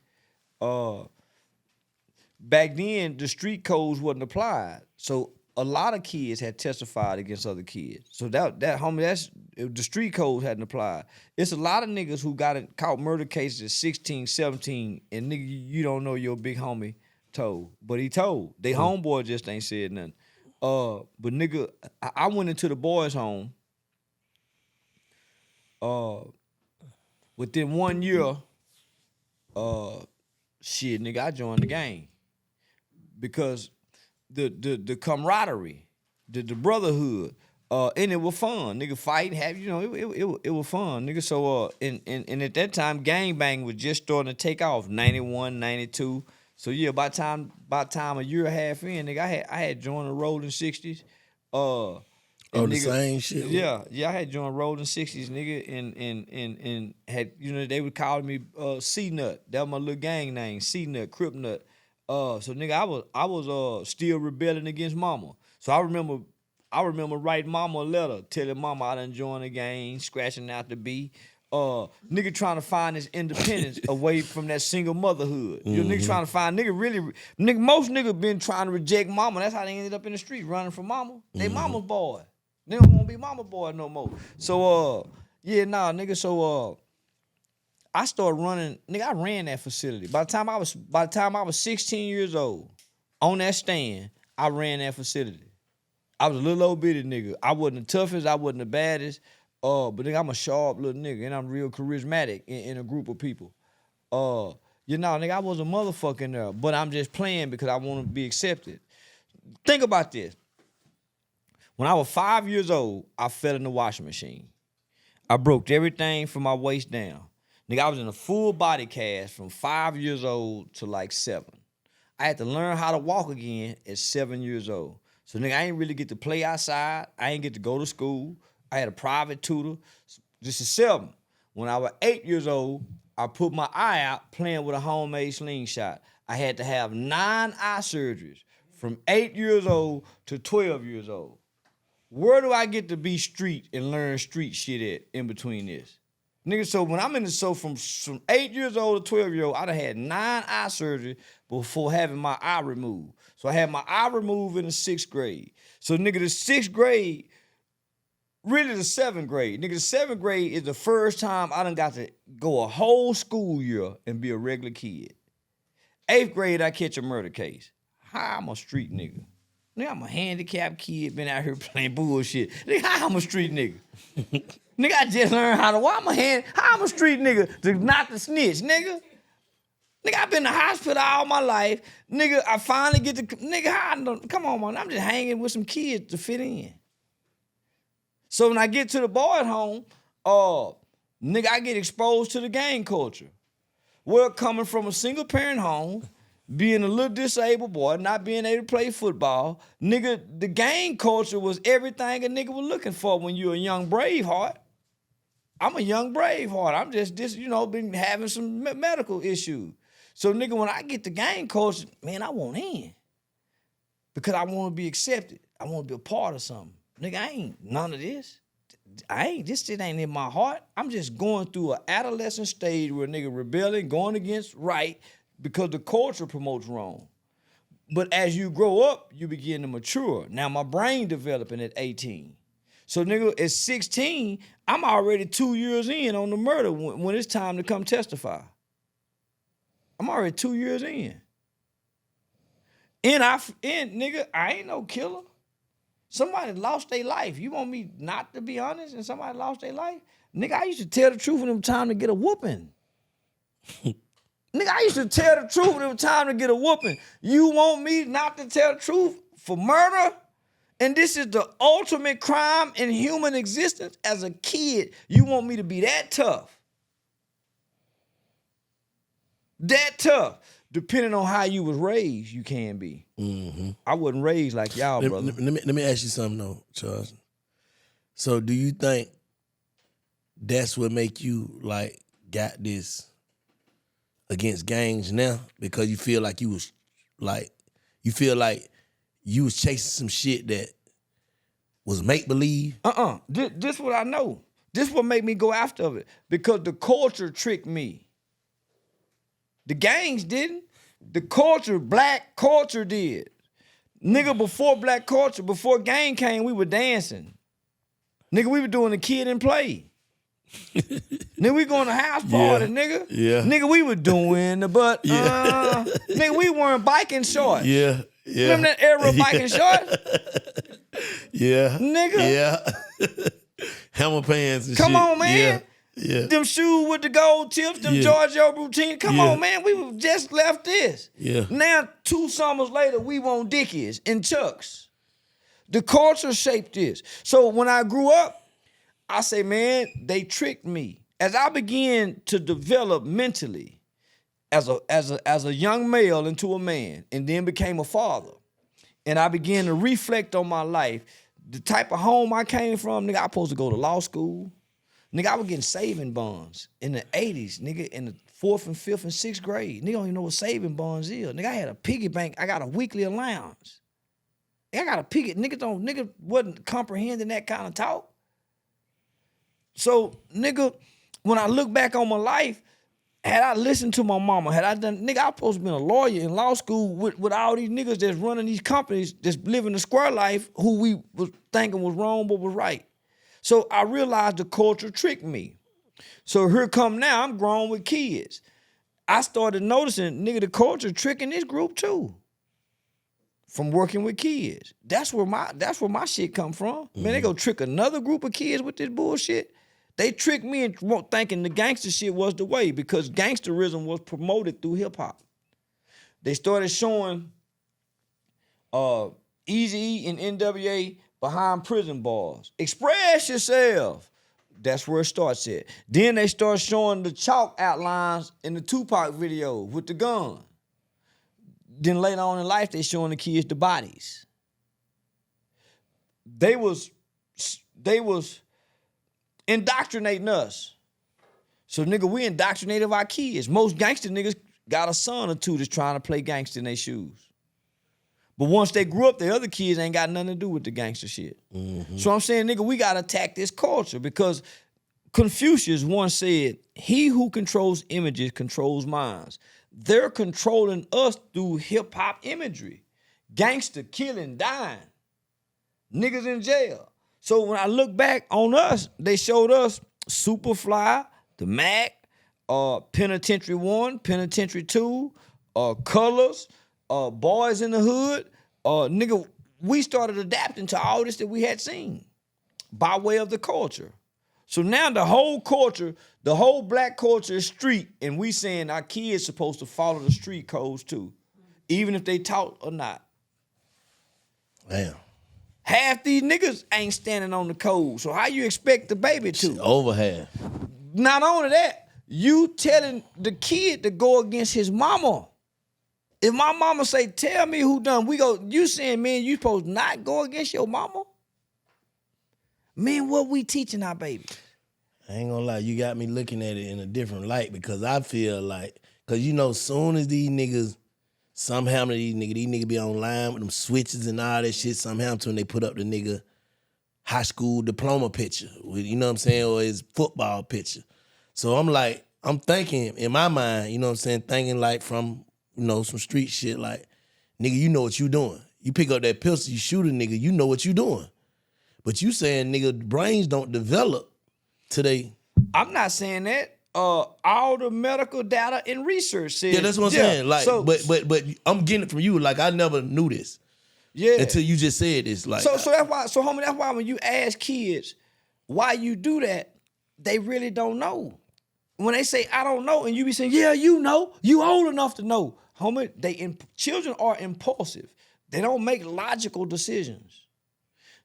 Back then, the street codes wasn't applied. So a lot of kids had testified against other kids. So that homie, the street codes hadn't applied. It's a lot of niggas who got caught murder cases at 16, 17, and nigga, you don't know your big homie told. But he told. They homeboy just ain't said nothing. But nigga, I went into the boys' home. Within 1 year, shit, nigga, I joined the gang. Because the camaraderie, the brotherhood, and it was fun. Nigga fighting, it was fun, nigga. So and at that time, gangbang was just starting to take off, 91, 92. So yeah, by time a year and a half in, nigga, I had joined the Rolling 60s. The nigga, same shit. Yeah, I had joined Rolling 60s, nigga, and had, they would call me C-Nut. That was my little gang name, C-Nut, Crip Nut. So nigga, I was still rebelling against mama. So I remember I remember writing mama a letter, telling mama I done joined the gang, scratching out the B. Nigga trying to find his independence away from that single motherhood. You know, nigga trying to find, most niggas been trying to reject mama. That's how they ended up in the street, running from mama. They mama's boy. They don't want to be mama boy no more. So, nigga, so, I started running, nigga, I ran that facility. By the time I was 16 years old, on that stand, I ran that facility. I was a little old bitty nigga. I wasn't the toughest, I wasn't the baddest, but nigga, I'm a sharp little nigga, and I'm real charismatic in a group of people. Nigga, I was a motherfucker in there, but I'm just playing because I want to be accepted. Think about this. When I was 5 years old, I fell in the washing machine. I broke everything from my waist down. Nigga, I was in a full body cast from 5 years old to like 7. I had to learn how to walk again at 7 years old. So nigga, I ain't really get to play outside. I ain't get to go to school. I had a private tutor. This is 7. When I was 8 years old, I put my eye out playing with a homemade slingshot. I had to have 9 eye surgeries from 8 years old to 12 years old. Where do I get to be street and learn street shit at in between this? Nigga, so when I'm in the from 8 years old to 12 years old, I done had 9 eye surgery before having my eye removed. So I had my eye removed in the 6th grade. So nigga, the 6th grade, really the 7th grade. Nigga, the 7th grade is the first time I done got to go a whole school year and be a regular kid. 8th grade, I catch a murder case. How I'm a street nigga? Nigga, I'm a handicapped kid, been out here playing bullshit. Nigga, how I'm a street nigga? Nigga, I just learned how I'm a street nigga to not to snitch, nigga. Nigga, I've been in the hospital all my life. Nigga, I finally get to, nigga, come on, man. I'm just hanging with some kids to fit in. So when I get to the boys' home, nigga, I get exposed to the gang culture. Well, coming from a single parent home, being a little disabled boy, not being able to play football, nigga, the gang culture was everything a nigga was looking for when you're a young Braveheart. I'm a young Braveheart. I'm just been having some medical issues. So, nigga, when I get to gang culture, man, I want in. Because I want to be accepted. I want to be a part of something. Nigga, I ain't none of this. This shit ain't in my heart. I'm just going through an adolescent stage where a nigga rebelling, going against right, because the culture promotes wrong. But as you grow up, you begin to mature. Now, my brain developing at 18. So, nigga, at 16, I'm already 2 years in on the murder when it's time to come testify. I'm already 2 years in. Nigga, I ain't no killer. Somebody lost their life. You want me not to be honest and somebody lost their life? Nigga, I used to tell the truth when it was time to get a whooping. Nigga, I used to tell the truth when it was time to get a whooping. You want me not to tell the truth for murder? And this is the ultimate crime in human existence. As a kid, you want me to be that tough. That tough. Depending on how you was raised, you can be. Mm-hmm. I wasn't raised like y'all, brother. Let me ask you something though, Charles. So do you think that's what make you like got this against gangs now? Because you feel like you was chasing some shit that was make-believe? This what I know. This what made me go after it. Because the culture tricked me. The gangs didn't. The culture, black culture did. Nigga, before black culture, before gang came, we were dancing. Nigga, we were doing the kid and play. Nigga, we going to house party, nigga. Yeah. Nigga, we were doing the nigga, we weren't biking shorts. Yeah. Remember that era of biking shorts? Yeah. Nigga. Yeah. Hammer pants and shit. Come on, man. Yeah. Them shoes with the gold tips, them Giorgio routine. Come on, man. We just left this. Yeah. Now, 2 summers later, we want Dickies and Chucks. The culture shaped this. So when I grew up, I say, man, they tricked me. As I began to develop mentally as a young male into a man, and then became a father, and I began to reflect on my life, the type of home I came from, nigga, I supposed to go to law school. Nigga, I was getting saving bonds in the 80s, nigga, in the 4th and 5th and 6th grade. Nigga don't even know what saving bonds is. Nigga, I had a piggy bank. I got a weekly allowance. I gotta pick it. Nigga wasn't comprehending that kind of talk. So, nigga, when I look back on my life, had I listened to my mama, had I done, nigga, I supposed to be a lawyer in law school with all these niggas that's running these companies, that's living the square life, who we was thinking was wrong but was right. So I realized the culture tricked me. So here come now, I'm grown with kids. I started noticing, nigga, the culture tricking this group too. From working with kids. That's where my shit come from. Man, they go trick another group of kids with this bullshit. They tricked me into thinking the gangster shit was the way because gangsterism was promoted through hip hop. They started showing Eazy-E and NWA behind prison bars. Express yourself. That's where it starts at. Then they start showing the chalk outlines in the Tupac video with the gun. Then later on in life, they showing the kids the bodies. They was indoctrinating us. So, nigga, we indoctrinated our kids. Most gangster niggas got a son or two that's trying to play gangster in their shoes. But once they grew up, the other kids ain't got nothing to do with the gangster shit. So I'm saying, nigga, we gotta attack this culture because Confucius once said, he who controls images controls minds. They're controlling us through hip-hop imagery. Gangster killing, dying. Niggas in jail. So when I look back on us, they showed us Superfly, the Mac, Penitentiary 1, Penitentiary 2, Colors, Boys in the Hood. Nigga, we started adapting to all this that we had seen by way of the culture. So now the whole culture, the whole black culture is street, and we saying our kids supposed to follow the street codes too, even if they taught or not. Damn. Half these niggas ain't standing on the code, so how you expect the baby to? Over half. Not only that, you telling the kid to go against his mama. If my mama say, tell me who done, we go, you saying, man, you supposed not go against your mama? Man, what we teaching our baby? I ain't gonna lie, you got me looking at it in a different light because I feel like, because you know, soon as these niggas, somehow these niggas be online with them switches and all that shit, somehow when they put up the nigga high school diploma picture, you know what I'm saying, or his football picture. So I'm like, I'm thinking in my mind, you know what I'm saying, thinking like from, you know, some street shit like, nigga, you know what you doing. You pick up that pistol, you shoot a nigga, you know what you doing. But you saying, nigga, brains don't develop today. I'm not saying that. All the medical data and research says. Yeah, that's what I'm saying. Like, so, but I'm getting it from you. Like, I never knew this. Yeah. Until you just said this. Like, so that's why. So homie, that's why when you ask kids why you do that, they really don't know. When they say I don't know, and you be saying, yeah, you know, you old enough to know, homie. Children are impulsive. They don't make logical decisions.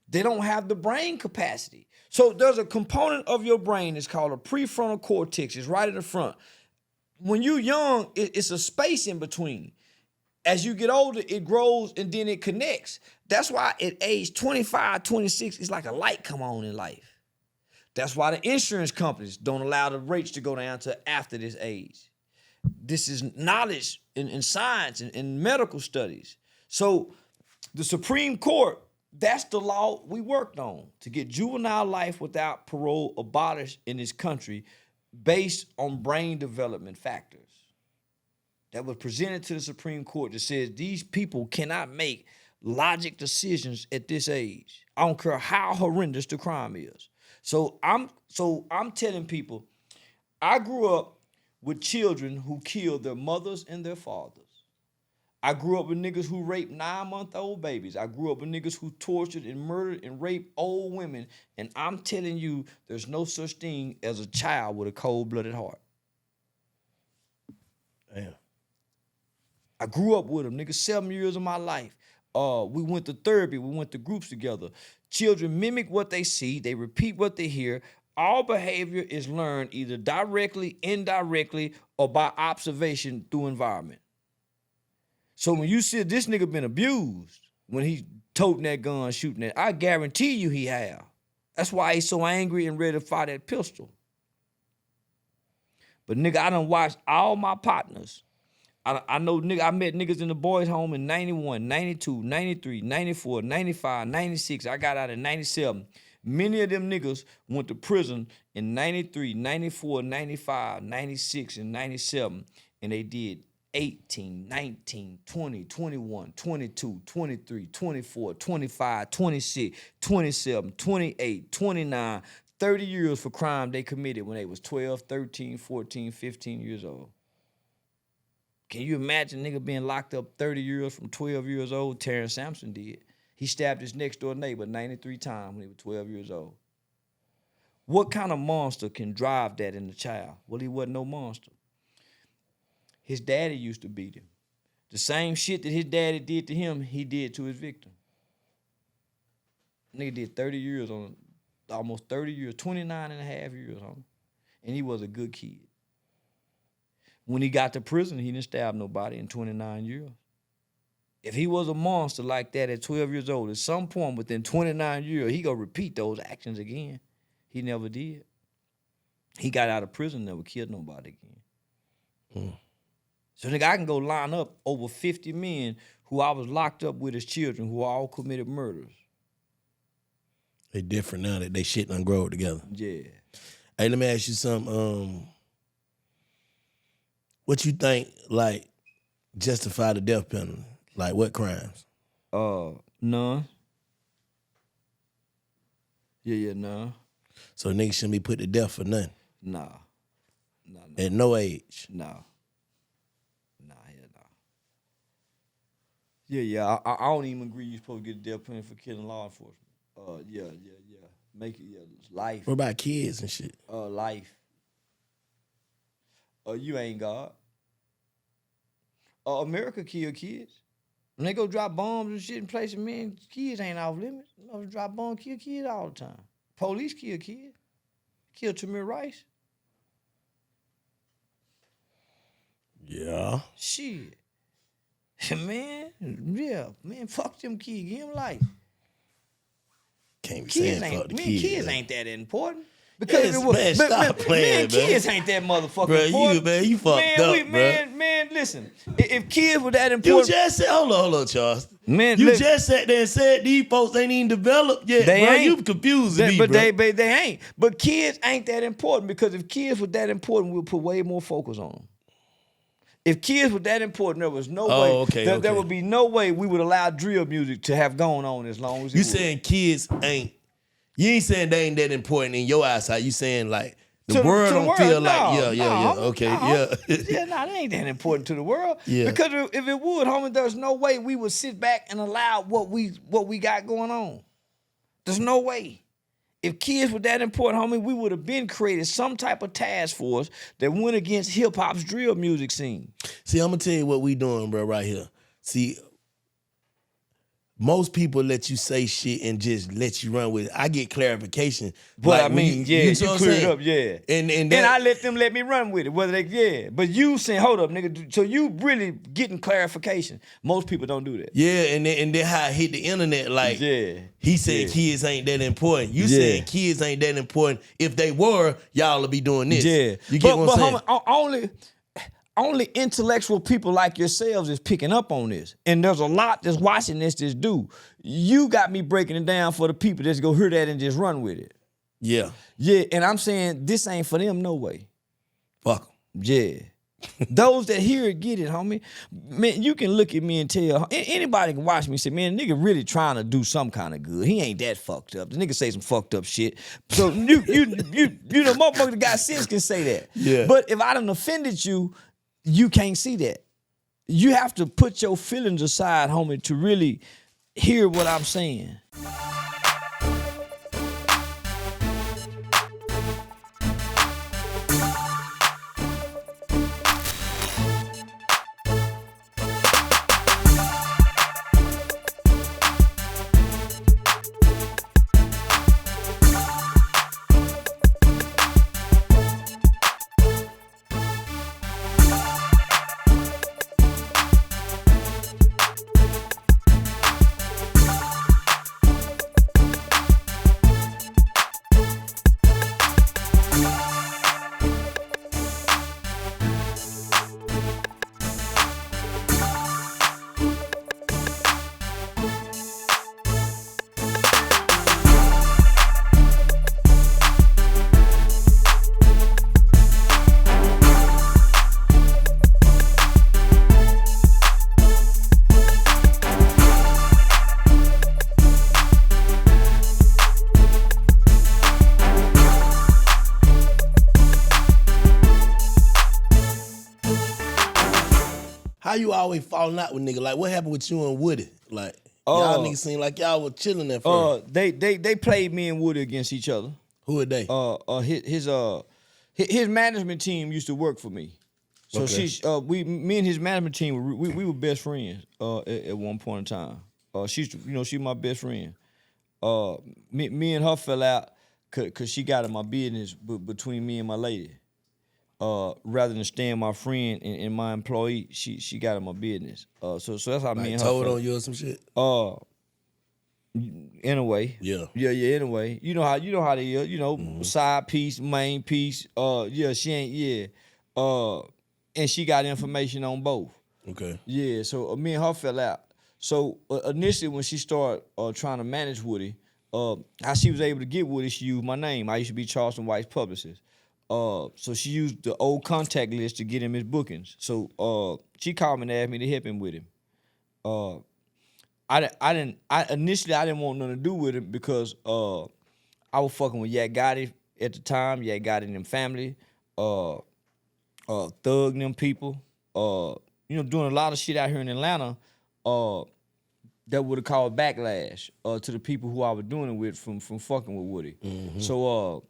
They don't have the brain capacity. So there's a component of your brain that's called a prefrontal cortex. It's right at the front. When you're young, it's a space in between. As you get older, it grows and then it connects. That's why at age 25, 26, it's like a light come on in life. That's why the insurance companies don't allow the rates to go down to after this age. This is knowledge in science and medical studies. So the Supreme Court, that's the law we worked on to get juvenile life without parole abolished in this country based on brain development factors. That was presented to the Supreme Court that says these people cannot make logic decisions at this age. I don't care how horrendous the crime is. So I'm telling people, I grew up with children who killed their mothers and their fathers. I grew up with niggas who raped 9-month-old babies. I grew up with niggas who tortured and murdered and raped old women. And I'm telling you, there's no such thing as a child with a cold-blooded heart. damn. I grew up with them, nigga, 7 years of my life. We went to therapy. We went to groups together. Children mimic what they see. They repeat what they hear. All behavior is learned either directly, indirectly, or by observation through environment. So when you see this nigga been abused, when he toting that gun, shooting it, I guarantee you he have. That's why he's so angry and ready to fire that pistol. But nigga, I done watched all my partners I know nigga, I met niggas in the boys' home in 91, 92, 93, 94, 95, 96. I got out in 97. Many of them niggas went to prison in 93, 94, 95, 96, and 97. And they did 18, 19, 20, 21, 22, 23, 24, 25, 26, 27, 28, 29, 30 years for crime they committed when they was 12, 13, 14, 15 years old. Can you imagine nigga being locked up 30 years from 12 years old? Terrence Sampson did. He stabbed his next door neighbor 93 times when he was 12 years old. What kind of monster can drive that in the child? Well, he wasn't no monster. His daddy used to beat him. The same shit that his daddy did to him, he did to his victim. Nigga did 30 years on, almost 30 years, 29 and a half years on him. And he was a good kid. When he got to prison, he didn't stab nobody in 29 years. If he was a monster like that at 12 years old, at some point within 29 years, he gonna repeat those actions again. He never did. He got out of prison, never killed nobody again. So nigga, I can go line up over 50 men who I was locked up with as children who all committed murders. They different now that they shit done grow together. Yeah. Hey, let me ask you something. What you think, like, justify the death penalty? Like, what crimes? None. Yeah, none. So niggas shouldn't be put to death for nothing? Nah. At no age? Nah, hell no. Yeah, I don't even agree you're supposed to get a death penalty for killing law enforcement. Yeah. Make it, life. What about kids and shit? Life. You ain't God. America kill kids. When they go drop bombs and shit in places, man, kids ain't off limits. You drop bombs, kill kids all the time. Police kill kids. Kill Tamir Rice. Yeah. Shit. Man, fuck them kids. Give them life. Can't be Kids saying fuck the man, kids. kids ain't that important. Because Yes, if it was, man, stop playing, man. Kids ain't that motherfucking Bruh, important. you fucked up, bruh. Man, listen. If kids were that You important, just said, hold on, Charles. Man, you look, just sat there and said these folks ain't even developed yet, They bro. ain't. You confused me, but bro. they ain't. But kids ain't that important because if kids were that important, we'll put way more focus on them. If kids were that important, there was no way. There would be no way we would allow drill music to have gone on as long as it You would. saying kids ain't, you ain't saying they ain't that important in your eyesight. You saying like the world don't feel like, they ain't that important to the world. Yeah. Because if it would, homie, there's no way we would sit back and allow what we got going on. There's no way. If kids were that important, homie, we would have been created some type of task force that went against hip hop's drill music scene. See, I'm gonna tell you what we doing, bro, right here. See, most people let you say shit and just let you run with it. I get clarification. But like, I mean, you clear it up, yeah. And I let them let me run with it, whether they, But you saying, hold up, nigga, so you really getting clarification. Most people don't do that. Yeah, and then how I hit the internet, like, he said kids ain't that important. You saying kids ain't that important. If they were, y'all would be doing this. Yeah. You get what I'm saying? Homie, only intellectual people like yourselves is picking up on this. And there's a lot that's watching this do. You got me breaking it down for the people that's go hear that and just run with it. Yeah. Yeah, and I'm saying this ain't for them no way. Fuck 'em. Yeah. Those that hear it, get it, homie. Man, you can look at me and tell, anybody can watch me and say, man, nigga really trying to do some kind of good. He ain't that fucked up. The nigga say some fucked up shit. So you know, motherfucker that got sense can say that. Yeah. But if I done offended you, you can't see that. You have to put your feelings aside, homie, to really hear what I'm saying. you always falling out with nigga? Like, what happened with you and Woody? Like, y'all niggas seem like y'all were chilling at first. They played me and Woody against each other. Who are they? His management team used to work for me. So Okay. me and his management team, we were best friends at one point in time. She's my best friend. Me and her fell out cause she got in my business between me and my lady. Rather than staying my friend and my employee, she got in my business. So that's how me and her told fell. on you or some shit? In a way. Yeah. In a way. You know how they is, side piece, main piece. She ain't, and she got information on both. Okay. Yeah, so me and her fell out. So initially when she started trying to manage Woody, how she was able to get Woody, she used my name. I used to be Charleston White's publicist. So she used the old contact list to get him his bookings. So she called me and asked me to help him with him. Initially I didn't want nothing to do with him because I was fucking with Yak Gotti at the time. Yak Gotti and them family, Thug and them people, doing a lot of shit out here in Atlanta that would have caused backlash to the people who I was doing it with from fucking with Woody. Mm-hmm. So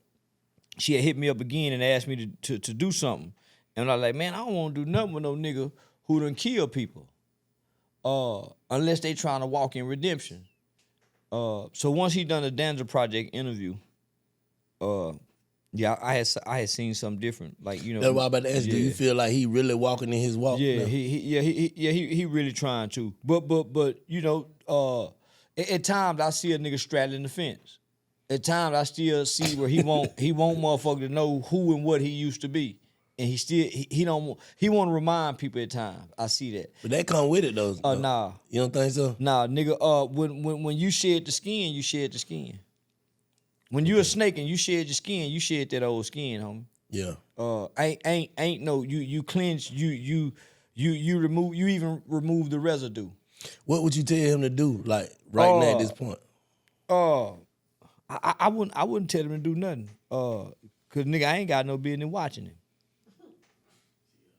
she had hit me up again and asked me to do something. And I was like, man, I don't want to do nothing with no nigga who done kill people. Unless they trying to walk in redemption. So once he done the Danza Project interview, I had seen something different. Like, That's why I'm about to ask you, do you feel like he really walking in his walk? Yeah, now? he really trying to. But at times I see a nigga straddling the fence. At times I still see where he want motherfucker to know who and what he used to be. And he want to remind people at times. I see that. But that come with it though. Nah. You don't think so? Nah, nigga. When you shed the skin, you shed the skin. When you a snake and you shed your skin, you shed that old skin, homie. Yeah. Ain't no you cleanse you remove you even remove the residue. What would you tell him to do? Like right now at this point? I wouldn't tell him to do nothing. Cause nigga, I ain't got no business watching him.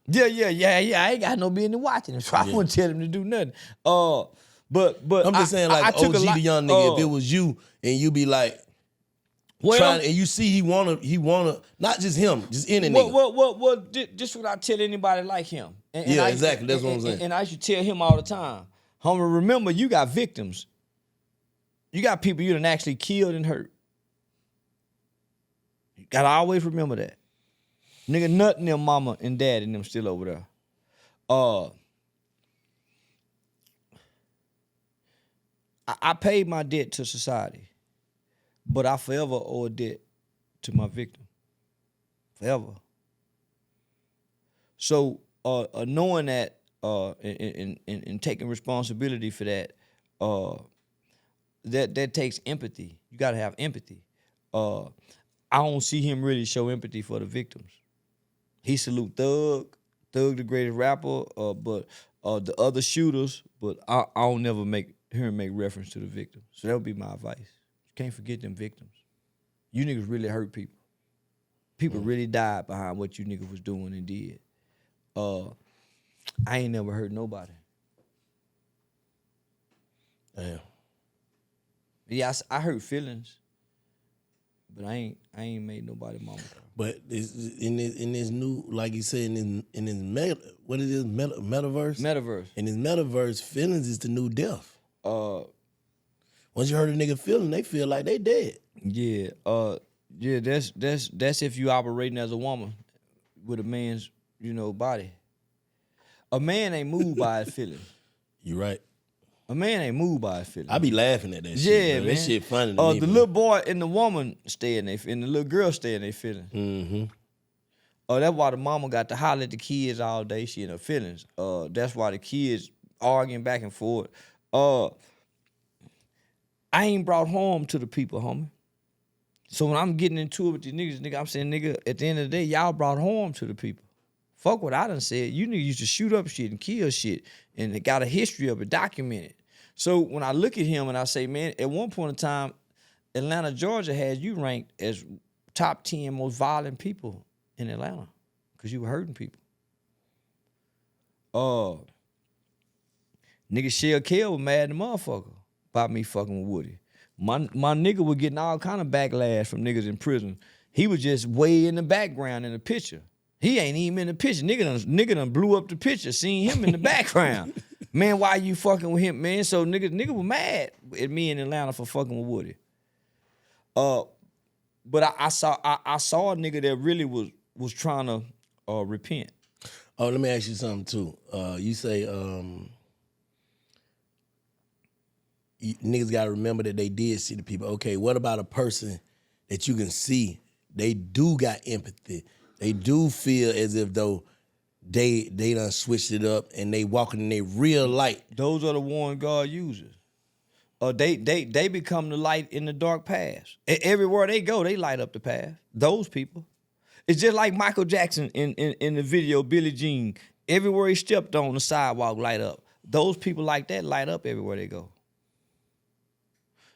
Yeah. I ain't got no business watching him, so I wouldn't tell him to do nothing. But I'm just saying, like OG the young nigga, if it was you and you be like, and you see he wanna not just him, just any nigga. Well, this what I tell anybody like him. And exactly. That's what I'm saying. And I should tell him all the time, homie, remember you got victims. You got people you done actually killed and hurt. You gotta always remember that. Nigga, nothing them mama and dad and them still over there. I paid my debt to society, but I forever owe a debt to my victim. Forever. So knowing that and taking responsibility for that, that takes empathy. You gotta have empathy. I don't see him really show empathy for the victims. He salute Thug the greatest rapper, but the other shooters, but I don't never hear him make reference to the victims. So that would be my advice. You can't forget them victims. You niggas really hurt people. People really died behind what you niggas was doing and did. I ain't never hurt nobody. Damn. Yeah, I hurt feelings, but I ain't made nobody mama. But in this new, like you said, in his metaverse? Metaverse. In his metaverse, feelings is the new death. Once you hurt a nigga feeling, they feel like they dead. Yeah. That's if you operating as a woman with a man's, body. A man ain't moved by his feelings. You right. A man ain't moved by his feelings. I be laughing at that shit. Yeah, man. man. That shit funny to me. The little boy and the woman stay in and the little girl stay in their feelings. Mm-hmm. That's why the mama got to holler at the kids all day. She in her feelings. That's why the kids arguing back and forth. I ain't brought harm to the people, homie. So when I'm getting into it with these niggas, I'm saying, nigga, at the end of the day, y'all brought harm to the people. Fuck what I done said. You niggas used to shoot up shit and kill shit, and it got a history of it documented. So when I look at him and I say, man, at one point in time, Atlanta, Georgia had you ranked as top 10 most violent people in Atlanta because you were hurting people. Nigga Shell Kell was mad at the motherfucker about me fucking with Woody. My nigga was getting all kind of backlash from niggas in prison. He was just way in the background in the picture. He ain't even in the picture. Nigga done blew up the picture, seen him in the background. Man, why you fucking with him, man? So nigga was mad at me in Atlanta for fucking with Woody. But I saw a nigga that really was trying to repent. Oh, let me ask you something too. You say niggas gotta remember that they did see the people. Okay, what about a person that you can see they do got empathy? They do feel as if though they done switched it up and they walking in their real light. Those are the ones God uses. They become the light in the dark paths. Everywhere they go, they light up the path. Those people. It's just like Michael Jackson in the video, Billie Jean. Everywhere he stepped on, the sidewalk light up. Those people like that light up everywhere they go.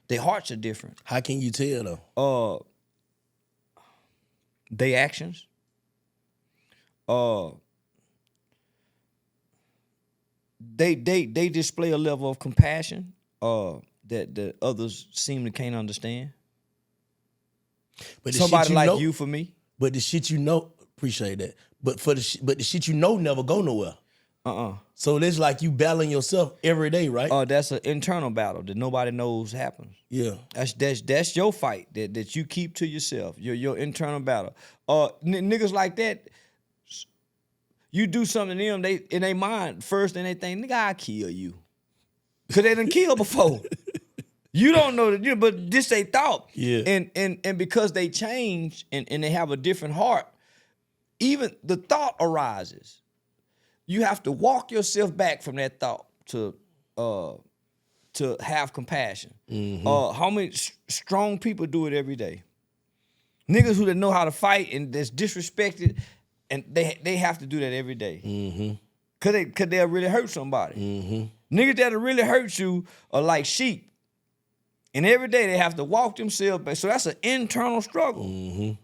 Their hearts are different. How can you tell though? They actions. They display a level of compassion that others seem to can't understand. But the Somebody shit like know, you for me. But the shit you know, appreciate that. But the shit you know never go nowhere. So it's like you battling yourself every day, right? That's an internal battle that nobody knows happens. Yeah. That's your fight that you keep to yourself. Your internal battle. Niggas like that, you do something to them, they in their mind first, and they think, nigga, I'll kill you. Cause they done killed before. You don't know that, but this they thought. Yeah. And because they change and they have a different heart, even the thought arises. You have to walk yourself back from that thought to have compassion. Mm-hmm. How many strong people do it every day? Niggas who know how to fight and that's disrespected, and they have to do that every day. Mm-hmm. Cause they'll really hurt somebody. Mm-hmm. Niggas that'll really hurt you are like sheep. And every day they have to walk themselves back. So that's an internal struggle. Mm-hmm.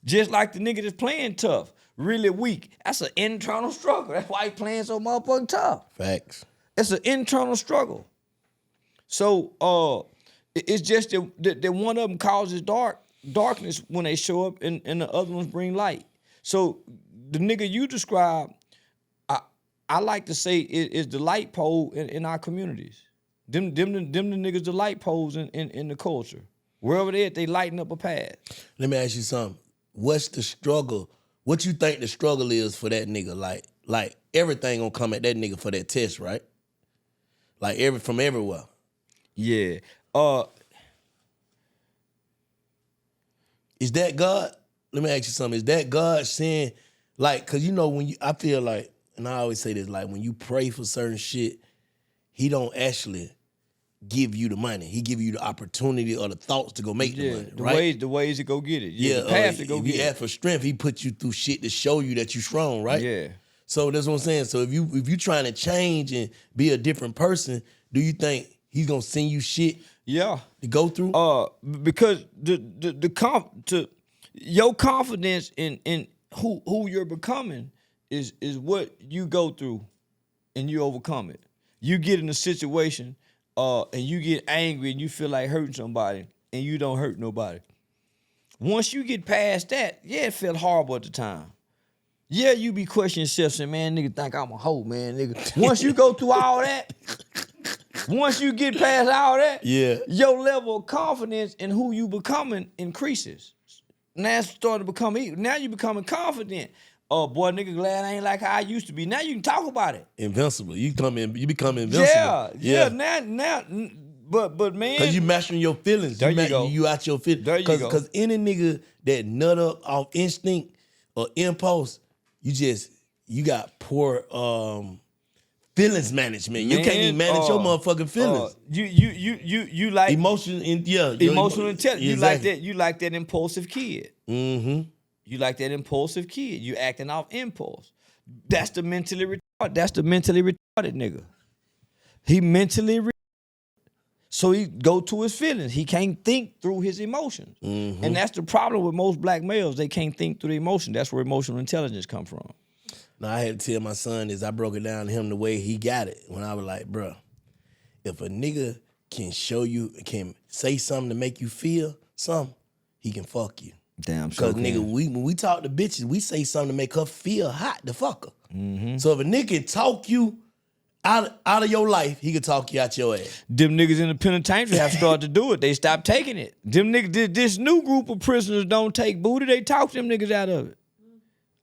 Just like the nigga that's playing tough, really weak. That's an internal struggle. That's why he playing so motherfucking tough. Facts. It's an internal struggle. So it's just that one of them causes darkness when they show up, and the other ones bring light. So the nigga you describe, I like to say is the light pole in our communities. Them the niggas the light poles in the culture. Wherever they at, they lighten up a path. Let me ask you something. What's the struggle? What you think the struggle is for that nigga? Like everything gonna come at that nigga for that test, right? Like from everywhere. Yeah. Is that God? Let me ask you something. Is that God saying, like, cause I feel like, and I always say this, like when you pray for certain shit, he don't actually give you the money. He give you the opportunity or the thoughts to go make the money, right? The ways to go get it. Yeah, the path to go if get he it. ask for strength, he put you through shit to show you that you strong, right? Yeah. So that's what I'm saying. So if you trying to change and be a different person, do you think he's gonna send you shit? Yeah. To go through? Because your confidence in who you're becoming is what you go through and you overcome it. You get in a situation and you get angry and you feel like hurting somebody and you don't hurt nobody. Once you get past that, yeah, it felt horrible at the time. Yeah, you be questioning yourself, saying, man, nigga think I'm a hoe, man, nigga. Once you go through all that, once you get past all that, yeah, your level of confidence in who you becoming increases. Now it's starting to become equal. Now you becoming confident. Oh, boy, nigga, glad I ain't like how I used to be. Now you can talk about it. Invincible. You become invincible. Yeah. Now, but man, because you mastering your feelings. There you go. You out your feelings. There you go. Because any nigga that nut up off instinct or impulse, you got poor feelings management. You can't even manage your motherfucking feelings. You like emotional intelligence. Exactly. You like that impulsive kid. Mm-hmm. You like that impulsive kid. You acting off impulse. That's the mentally retarded. That's the mentally retarded nigga. He mentally retarded. So he go to his feelings. He can't think through his emotions. Mm-hmm. And that's the problem with most black males. They can't think through the emotion. That's where emotional intelligence come from. Now, I had to tell my son this. I broke it down to him the way he got it when I was like, bruh, if a nigga can show you, can say something to make you feel something, he can fuck you. Damn, so Cause nigga, when we talk to bitches, we say something to make her feel hot to fuck her. So if a nigga can talk you out of your life, he can talk you out your ass. Them niggas in the penitentiary have started to do it. They stopped taking it. Them niggas, this new group of prisoners don't take booty. They talk them niggas out of it.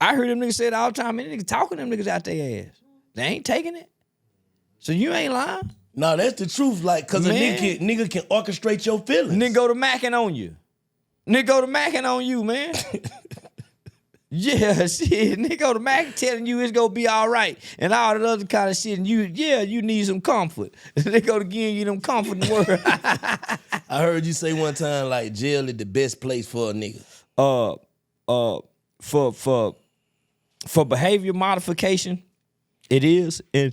I heard them niggas say it all the time. Man, niggas talking them niggas out their ass. They ain't taking it. So you ain't lying. No, that's the truth. Like, cause Man. a nigga can orchestrate your feelings. Nigga go to macking on you. Nigga go to macking on you, man. Yeah, shit. Nigga go to Mac telling you it's gonna be all right and all that other kind of shit. And you need some comfort. They go to give you them comforting words. I heard you say one time like jail is the best place for a nigga. For behavior modification, it is. And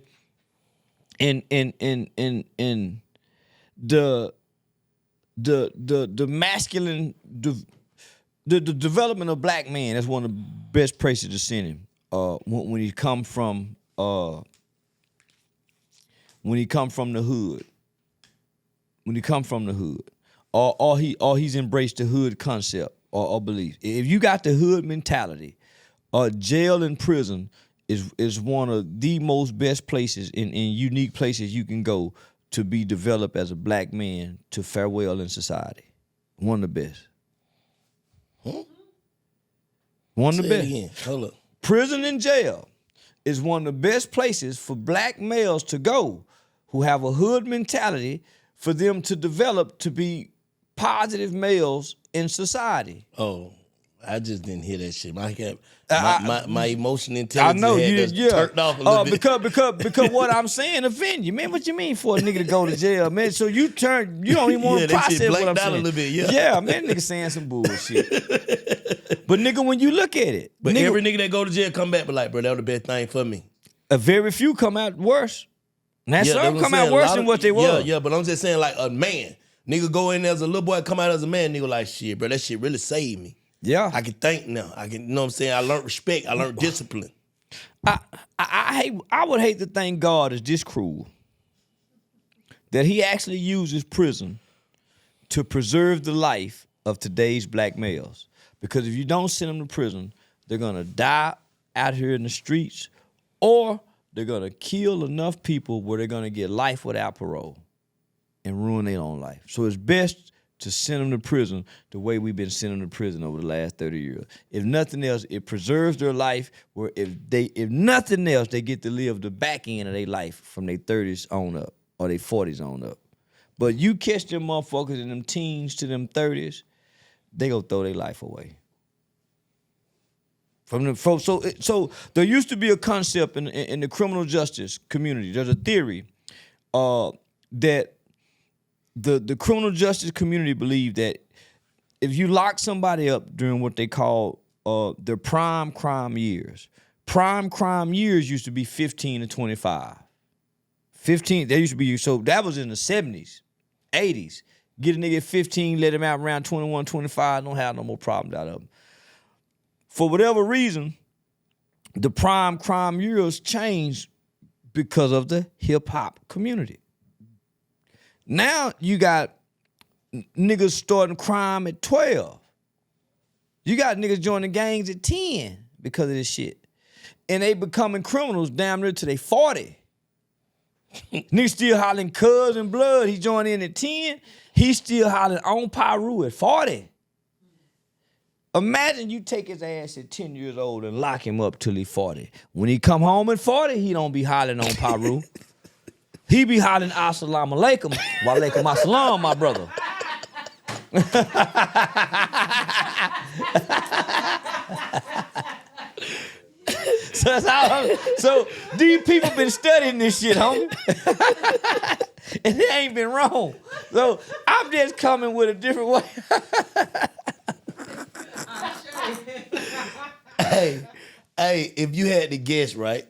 the masculine the development of black man is one of the best places to send him. When he come from the hood. When he come from the hood. Or he's embraced the hood concept or belief. If you got the hood mentality, jail and prison is one of the most best places in unique places you can go to be developed as a black man to fare well in society. One of the best. Huh? One of the Say it best. again. Hold up. Prison and jail is one of the best places for black males to go who have a hood mentality for them to develop to be positive males in society. Oh, I just didn't hear that shit. My emotional I intelligence know had you, just turned off a little bit. Because what I'm saying offend you, man. What you mean for a nigga to go to jail, man? So you don't even want to that shit process what I'm blanked out saying. a little bit, yeah. Yeah, man, nigga saying some bullshit. But nigga, when you look at it, But every nigga that go to jail come back, but like, bro, that was the best thing for me. a very few come out worse. Now Yeah, some that's come I'm out saying. worse than what they were. Yeah, but I'm just saying like a man. Nigga go in there as a little boy, come out as a man, nigga like, shit, bro, that shit really saved me. Yeah. I can think now. I can, you know what I'm saying? I learned respect. I learned discipline. I would hate to think God is this cruel that he actually uses prison to preserve the life of today's black males. Because if you don't send them to prison, they're gonna die out here in the streets, or they're gonna kill enough people where they're gonna get life without parole and ruin their own life. So it's best to send them to prison the way we've been sending them to prison over the last 30 years. If nothing else, it preserves their life, where if nothing else, they get to live the back end of their life from their 30s on up or their 40s on up. But you catch them motherfuckers in them teens to them 30s, they gonna throw their life away. So there used to be a concept in the criminal justice community. There's a theory that the criminal justice community believe that if you lock somebody up during what they call their prime crime years used to be 15 to 25. 15, they used to be, so that was in the 70s, 80s. Get a nigga at 15, let him out around 21, 25, don't have no more problems out of him. For whatever reason, the prime crime years changed because of the hip-hop community. Now you got niggas starting crime at 12. You got niggas joining gangs at 10 because of this shit. And they becoming criminals damn near to they 40. Niggas still hollering cuz and blood. He joined in at 10. He's still hollering on Pyru at 40. Imagine you take his ass at 10 years old and lock him up till he 40. When he come home at 40, he don't be hollering on Pyru. He be hollering assalamu alaikum. Wa alaikum assalam, my brother. So that's how. So these people been studying this shit, homie. And it ain't been wrong. So I'm just coming with a different way. Hey, if you had to guess, right?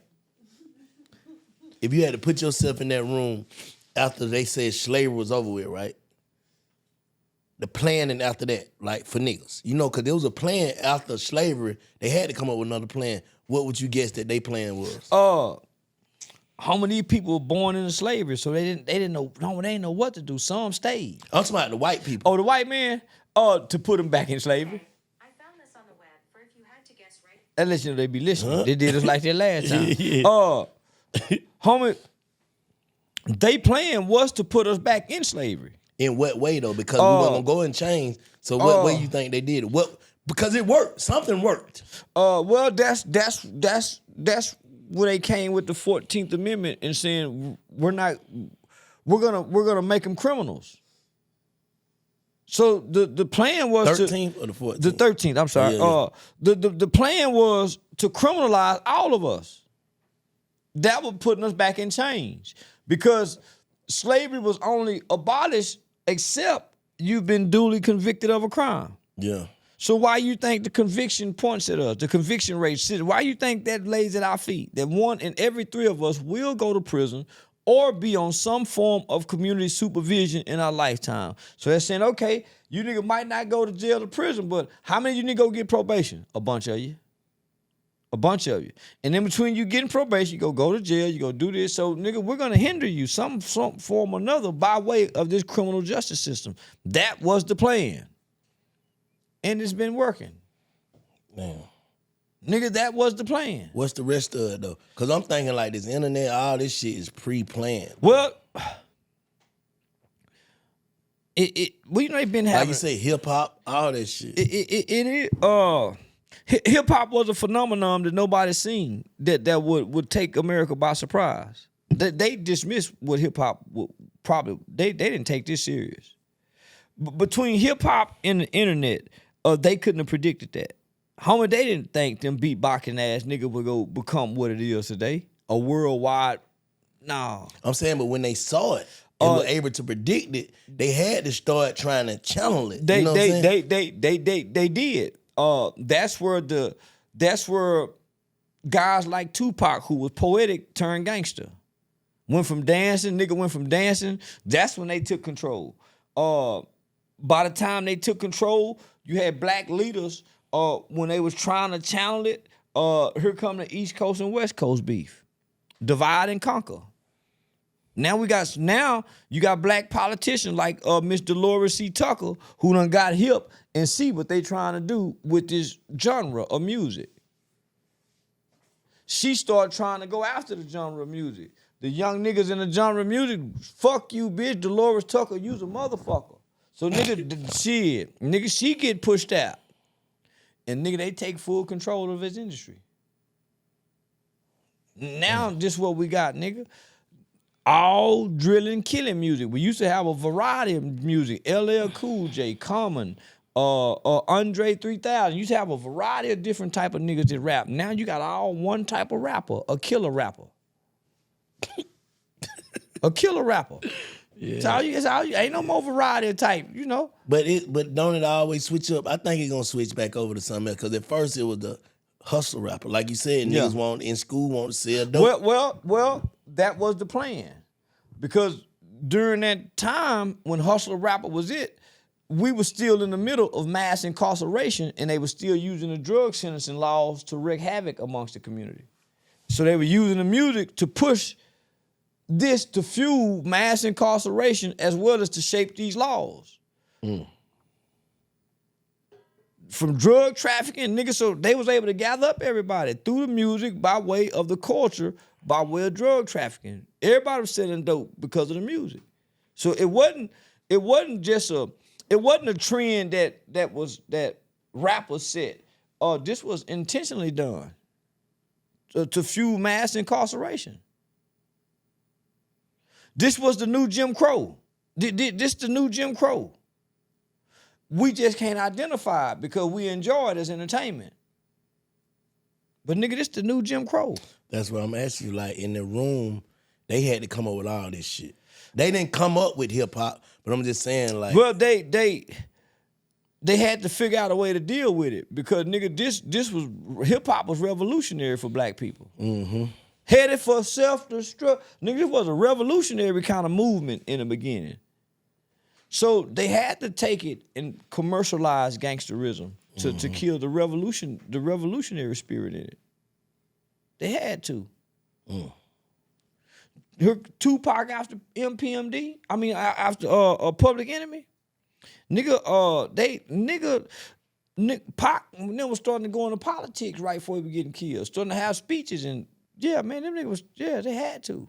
If you had to put yourself in that room after they said slavery was over with, right? The planning after that, like for niggas. You know, because there was a plan after slavery. They had to come up with another plan. What would you guess that they plan was? how many people were born into slavery, so they didn't know what to do. Some stayed. I'm talking about the white people. Oh, the white man, to put them back in slavery. I found this on the web for if you had to guess right. That lets you know they be listening. They did us like that last time. Yeah. Homie, they plan was to put us back in slavery. In what way though? Because we weren't gonna go and change. So what way you think they did it? What? Because it worked. Something worked. Well, that's where they came with the 14th Amendment and saying we're gonna make them criminals. So the plan was 13th or the 14th? The 13th. I'm sorry. Yeah. The plan was to criminalize all of us. That was putting us back in chains because slavery was only abolished except you've been duly convicted of a crime. Yeah. So why you think the conviction points at us, the conviction rate sits? Why you think that lays at our feet? That 1 in every 3 of us will go to prison or be on some form of community supervision in our lifetime. So they're saying, okay, you nigga might not go to jail or prison, but how many of you nigga go get probation? A bunch of you. A bunch of you. And in between you getting probation, you go to jail, you go do this. So, nigga, we're going to hinder you some form or another by way of this criminal justice system. That was the plan. And it's been working. Man. Nigga, that was the plan. What's the rest of it though? Because I'm thinking like this internet, all this shit is pre-planned. Well, we ain't been having. Like you say, hip hop, all that shit. Hip hop was a phenomenon that nobody seen that would take America by surprise. They dismissed what hip hop would probably. They didn't take this serious. Between hip hop and the internet, they couldn't have predicted that. Homie, they didn't think them beatboxing ass nigga would go become what it is today. A worldwide, no. I'm saying, but when they saw it and were able to predict it, they had to start trying to channel it. You know what I'm saying? They did. That's where guys like Tupac, who was poetic turned gangster, went from dancing. That's when they took control. By the time they took control, you had black leaders. When they was trying to channel it, here come the East Coast and West Coast beef. Divide and conquer. Now you got black politicians like Miss Dolores C. Tucker, who done got hip and see what they trying to do with this genre of music. She started trying to go after the genre of music. The young niggas in the genre of music, fuck you, bitch, Dolores Tucker, you's a motherfucker. So nigga, she get pushed out. And nigga, they take full control of his industry. Now, this what we got, nigga. All drilling, killing music. We used to have a variety of music. LL Cool J, Common, Andre 3000. You used to have a variety of different type of niggas that rap. Now you got all one type of rapper, a killer rapper. A killer rapper. Yeah. It's all you. Ain't no more variety of type, you know. But don't it always switch up? I think it's gonna switch back over to something else. Because at first it was the hustle rapper, like you said. Niggas in school want to sell dope. Well, that was the plan, because during that time when hustler rapper was it, we were still in the middle of mass incarceration, and they were still using the drug sentencing laws to wreak havoc amongst the community. So they were using the music to push this to fuel mass incarceration as well as to shape these laws. From drug trafficking, niggas, so they was able to gather up everybody through the music by way of the culture, by way of drug trafficking. Everybody was selling dope because of the music. So it wasn't a trend that rappers set. This was intentionally done to fuel mass incarceration. This was the new Jim Crow. This the new Jim Crow. We just can't identify it because we enjoy it as entertainment. But nigga, this the new Jim Crow. That's what I'm asking you. Like in the room, they had to come up with all this shit. They didn't come up with hip hop, but I'm just saying like. Well, they had to figure out a way to deal with it because nigga, this was hip hop was revolutionary for black people. Mm-hmm. Headed for self-destruct. Nigga, this was a revolutionary kind of movement in the beginning. So they had to take it and commercialize gangsterism to kill the revolutionary spirit in it. They had to. Tupac after MPMD. I mean, after Public Enemy. Nigga, Pac was starting to go into politics right before he was getting killed. Starting to have speeches and yeah, man, them niggas they had to.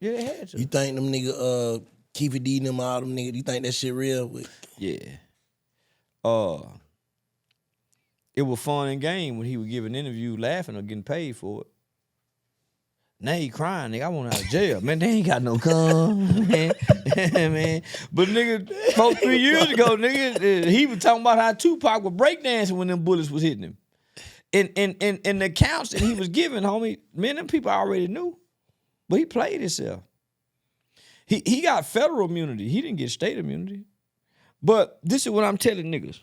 Yeah, they had to. You think them nigga Keefe D and them all them niggas? You think that shit real? Yeah. It was fun and game when he would give an interview laughing or getting paid for it. Now he crying, nigga. I want out of jail. Man, they ain't got no gun, man. Man. But nigga, 3 years ago, nigga, he was talking about how Tupac was breakdancing when them bullets was hitting him. And the accounts that he was giving, homie, man, them people already knew. But he played himself. He got federal immunity. He didn't get state immunity. But this is what I'm telling niggas.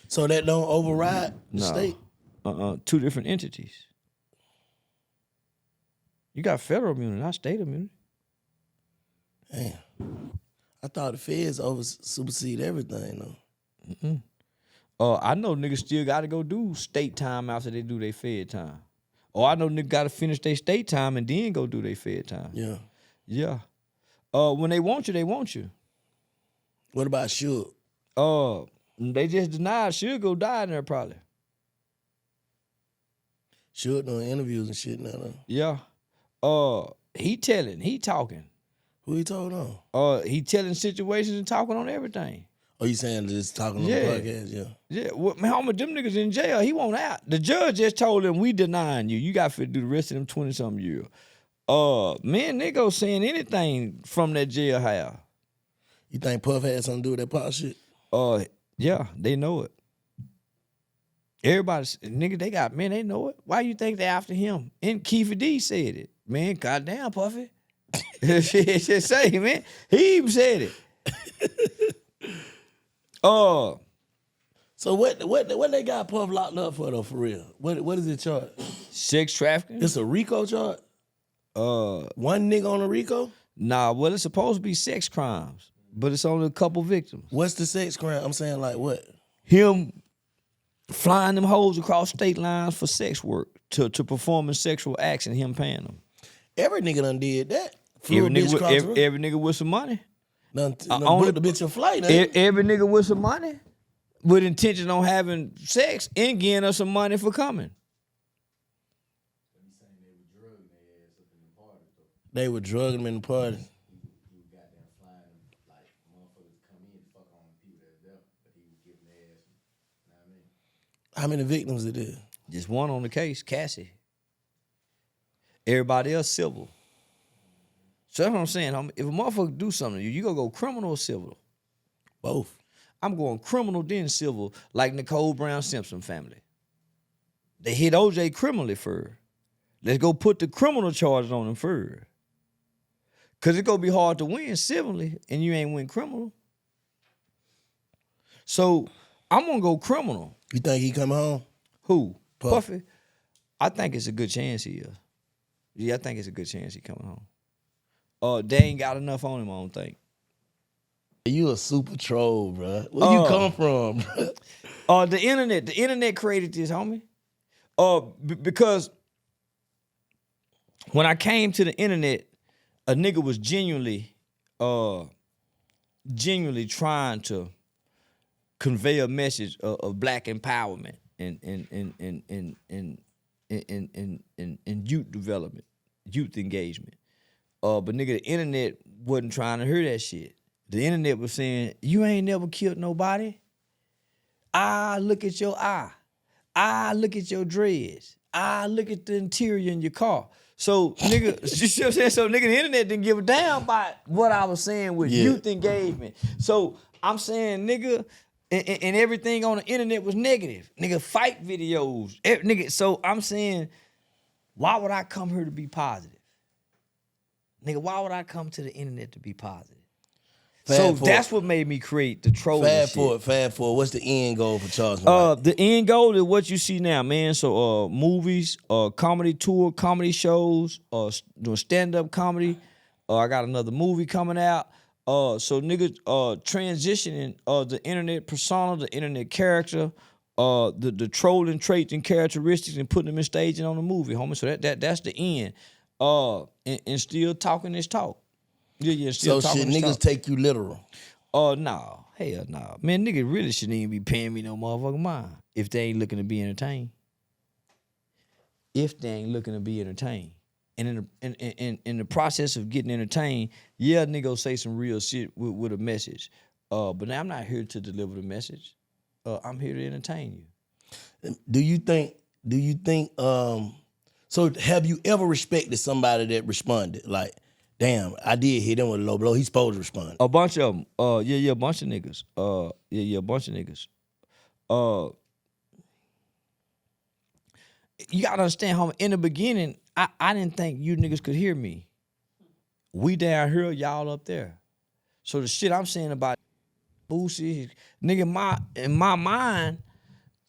So that don't override the state? Two different entities. You got federal immunity, not state immunity. Damn. I thought the feds supersede everything, though. I know niggas still got to go do state time after they do their fed time. Or I know niggas got to finish their state time and then go do their fed time. Yeah. Yeah. When they want you, they want you. What about Suge? They just denied Suge go die in there probably. Suge doing interviews and shit now, though. Yeah. He talking. Who he talking on? He telling situations and talking on everything. Oh, you saying just talking on the podcast? Yeah. Yeah, well, man, homie, them niggas in jail. He won't out. The judge just told him, we denying you. You got to do the rest of them 20-something years. Man, they go saying anything from that jailhouse. You think Puff had something to do with that pop shit? Yeah, they know it. Everybody, nigga, they know it. Why you think they after him? And Keefe D said it. Man, goddamn, Puffy. Just say, man. He even said it. So what they got Puff locked up for though, for real? What is it charge? Sex trafficking. It's a RICO charge? One nigga on a RICO? Nah, well, it's supposed to be sex crimes, but it's only a couple victims. What's the sex crime? I'm saying like what? Him flying them hoes across state lines for sex work to performing sexual acts and him paying them. Every nigga done did that. Every nigga with some money. Done booked the bitch a flight. Every nigga with some money with intention on having sex and getting us some money for coming. They were drugging them in the party. How many victims it is? Just one on the case, Cassie. Everybody else civil. So that's what I'm saying, homie. If a motherfucker do something to you, you gonna go criminal or civil? Both. I'm going criminal then civil, like Nicole Brown Simpson family. They hit OJ criminally first. Let's go put the criminal charges on him first. Cause it's gonna be hard to win civilly and you ain't win criminal. So I'm gonna go criminal. You think he come home? Who? Puff. Puffy? I think it's a good chance he is. Yeah, I think it's a good chance he coming home. They ain't got enough on him, I don't think. You a super troll, bro. Where you come from, bro? The internet created this, homie. Because when I came to the internet, a nigga was genuinely trying to convey a message of black empowerment and youth development, youth engagement. But nigga, the internet wasn't trying to hear that shit. The internet was saying, you ain't never killed nobody. Look at your eye. Look at your dreads. Look at the interior in your car. So nigga, you see what I'm saying? So nigga, the internet didn't give a damn about what I was saying with youth engagement. So I'm saying, nigga, and everything on the internet was negative. Nigga, fight videos. Nigga, so I'm saying, why would I come here to be positive? Nigga, why would I come to the internet to be positive? That's what made me create the troll. Fast forward. What's the end goal for Charleston White? The end goal is what you see now, man. So movies, comedy tour, comedy shows, doing stand-up comedy. I got another movie coming out. So niggas transitioning the internet persona, the internet character, the trolling traits and characteristics and putting them in staging on the movie, homie. So that's the end. And still talking this talk. Yeah, still So talking should this niggas talk. take you literal? No. Hell no. Man, niggas really shouldn't even be paying me no motherfucking mind if they ain't looking to be entertained. If they ain't looking to be entertained. And in the process of getting entertained, yeah, nigga say some real shit with a message. But now I'm not here to deliver the message. I'm here to entertain you. Do you think so have you ever respected somebody that responded? Like, damn, I did hit him with a low blow. He's supposed to respond. A bunch of them. Yeah, a bunch of niggas. A bunch of niggas. You gotta understand, homie, in the beginning, I didn't think you niggas could hear me. We down here, y'all up there. So the shit I'm saying about Boosie, nigga, in my mind,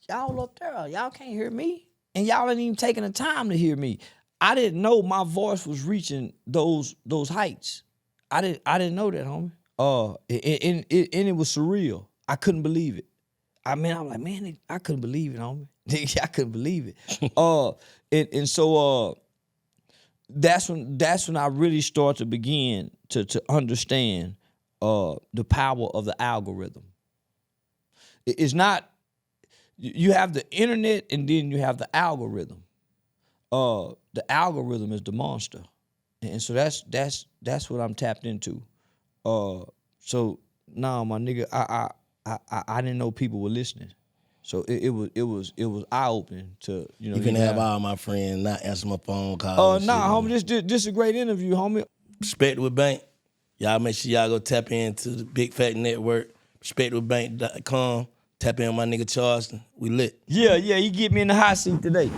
y'all up there, y'all can't hear me. And y'all ain't even taking the time to hear me. I didn't know my voice was reaching those heights. I didn't know that, homie. And it was surreal. I couldn't believe it. I mean, I'm like, man, I couldn't believe it, homie. I couldn't believe it. And so that's when I really start to begin to understand the power of the algorithm. It's not, you have the internet and then you have the algorithm. The algorithm is the monster. And so that's what I'm tapped into. So nah, my nigga, I didn't know people were listening. So it was eye opening to, you know. You can have all my friends not answer my phone calls. Nah, homie, this a great interview, homie. Perspektives with Bank. Y'all make sure y'all go tap into the Big Fat Network. Perspektivesbank.com. Tap in on my nigga Charleston. We lit. Yeah, he get me in the hot seat today.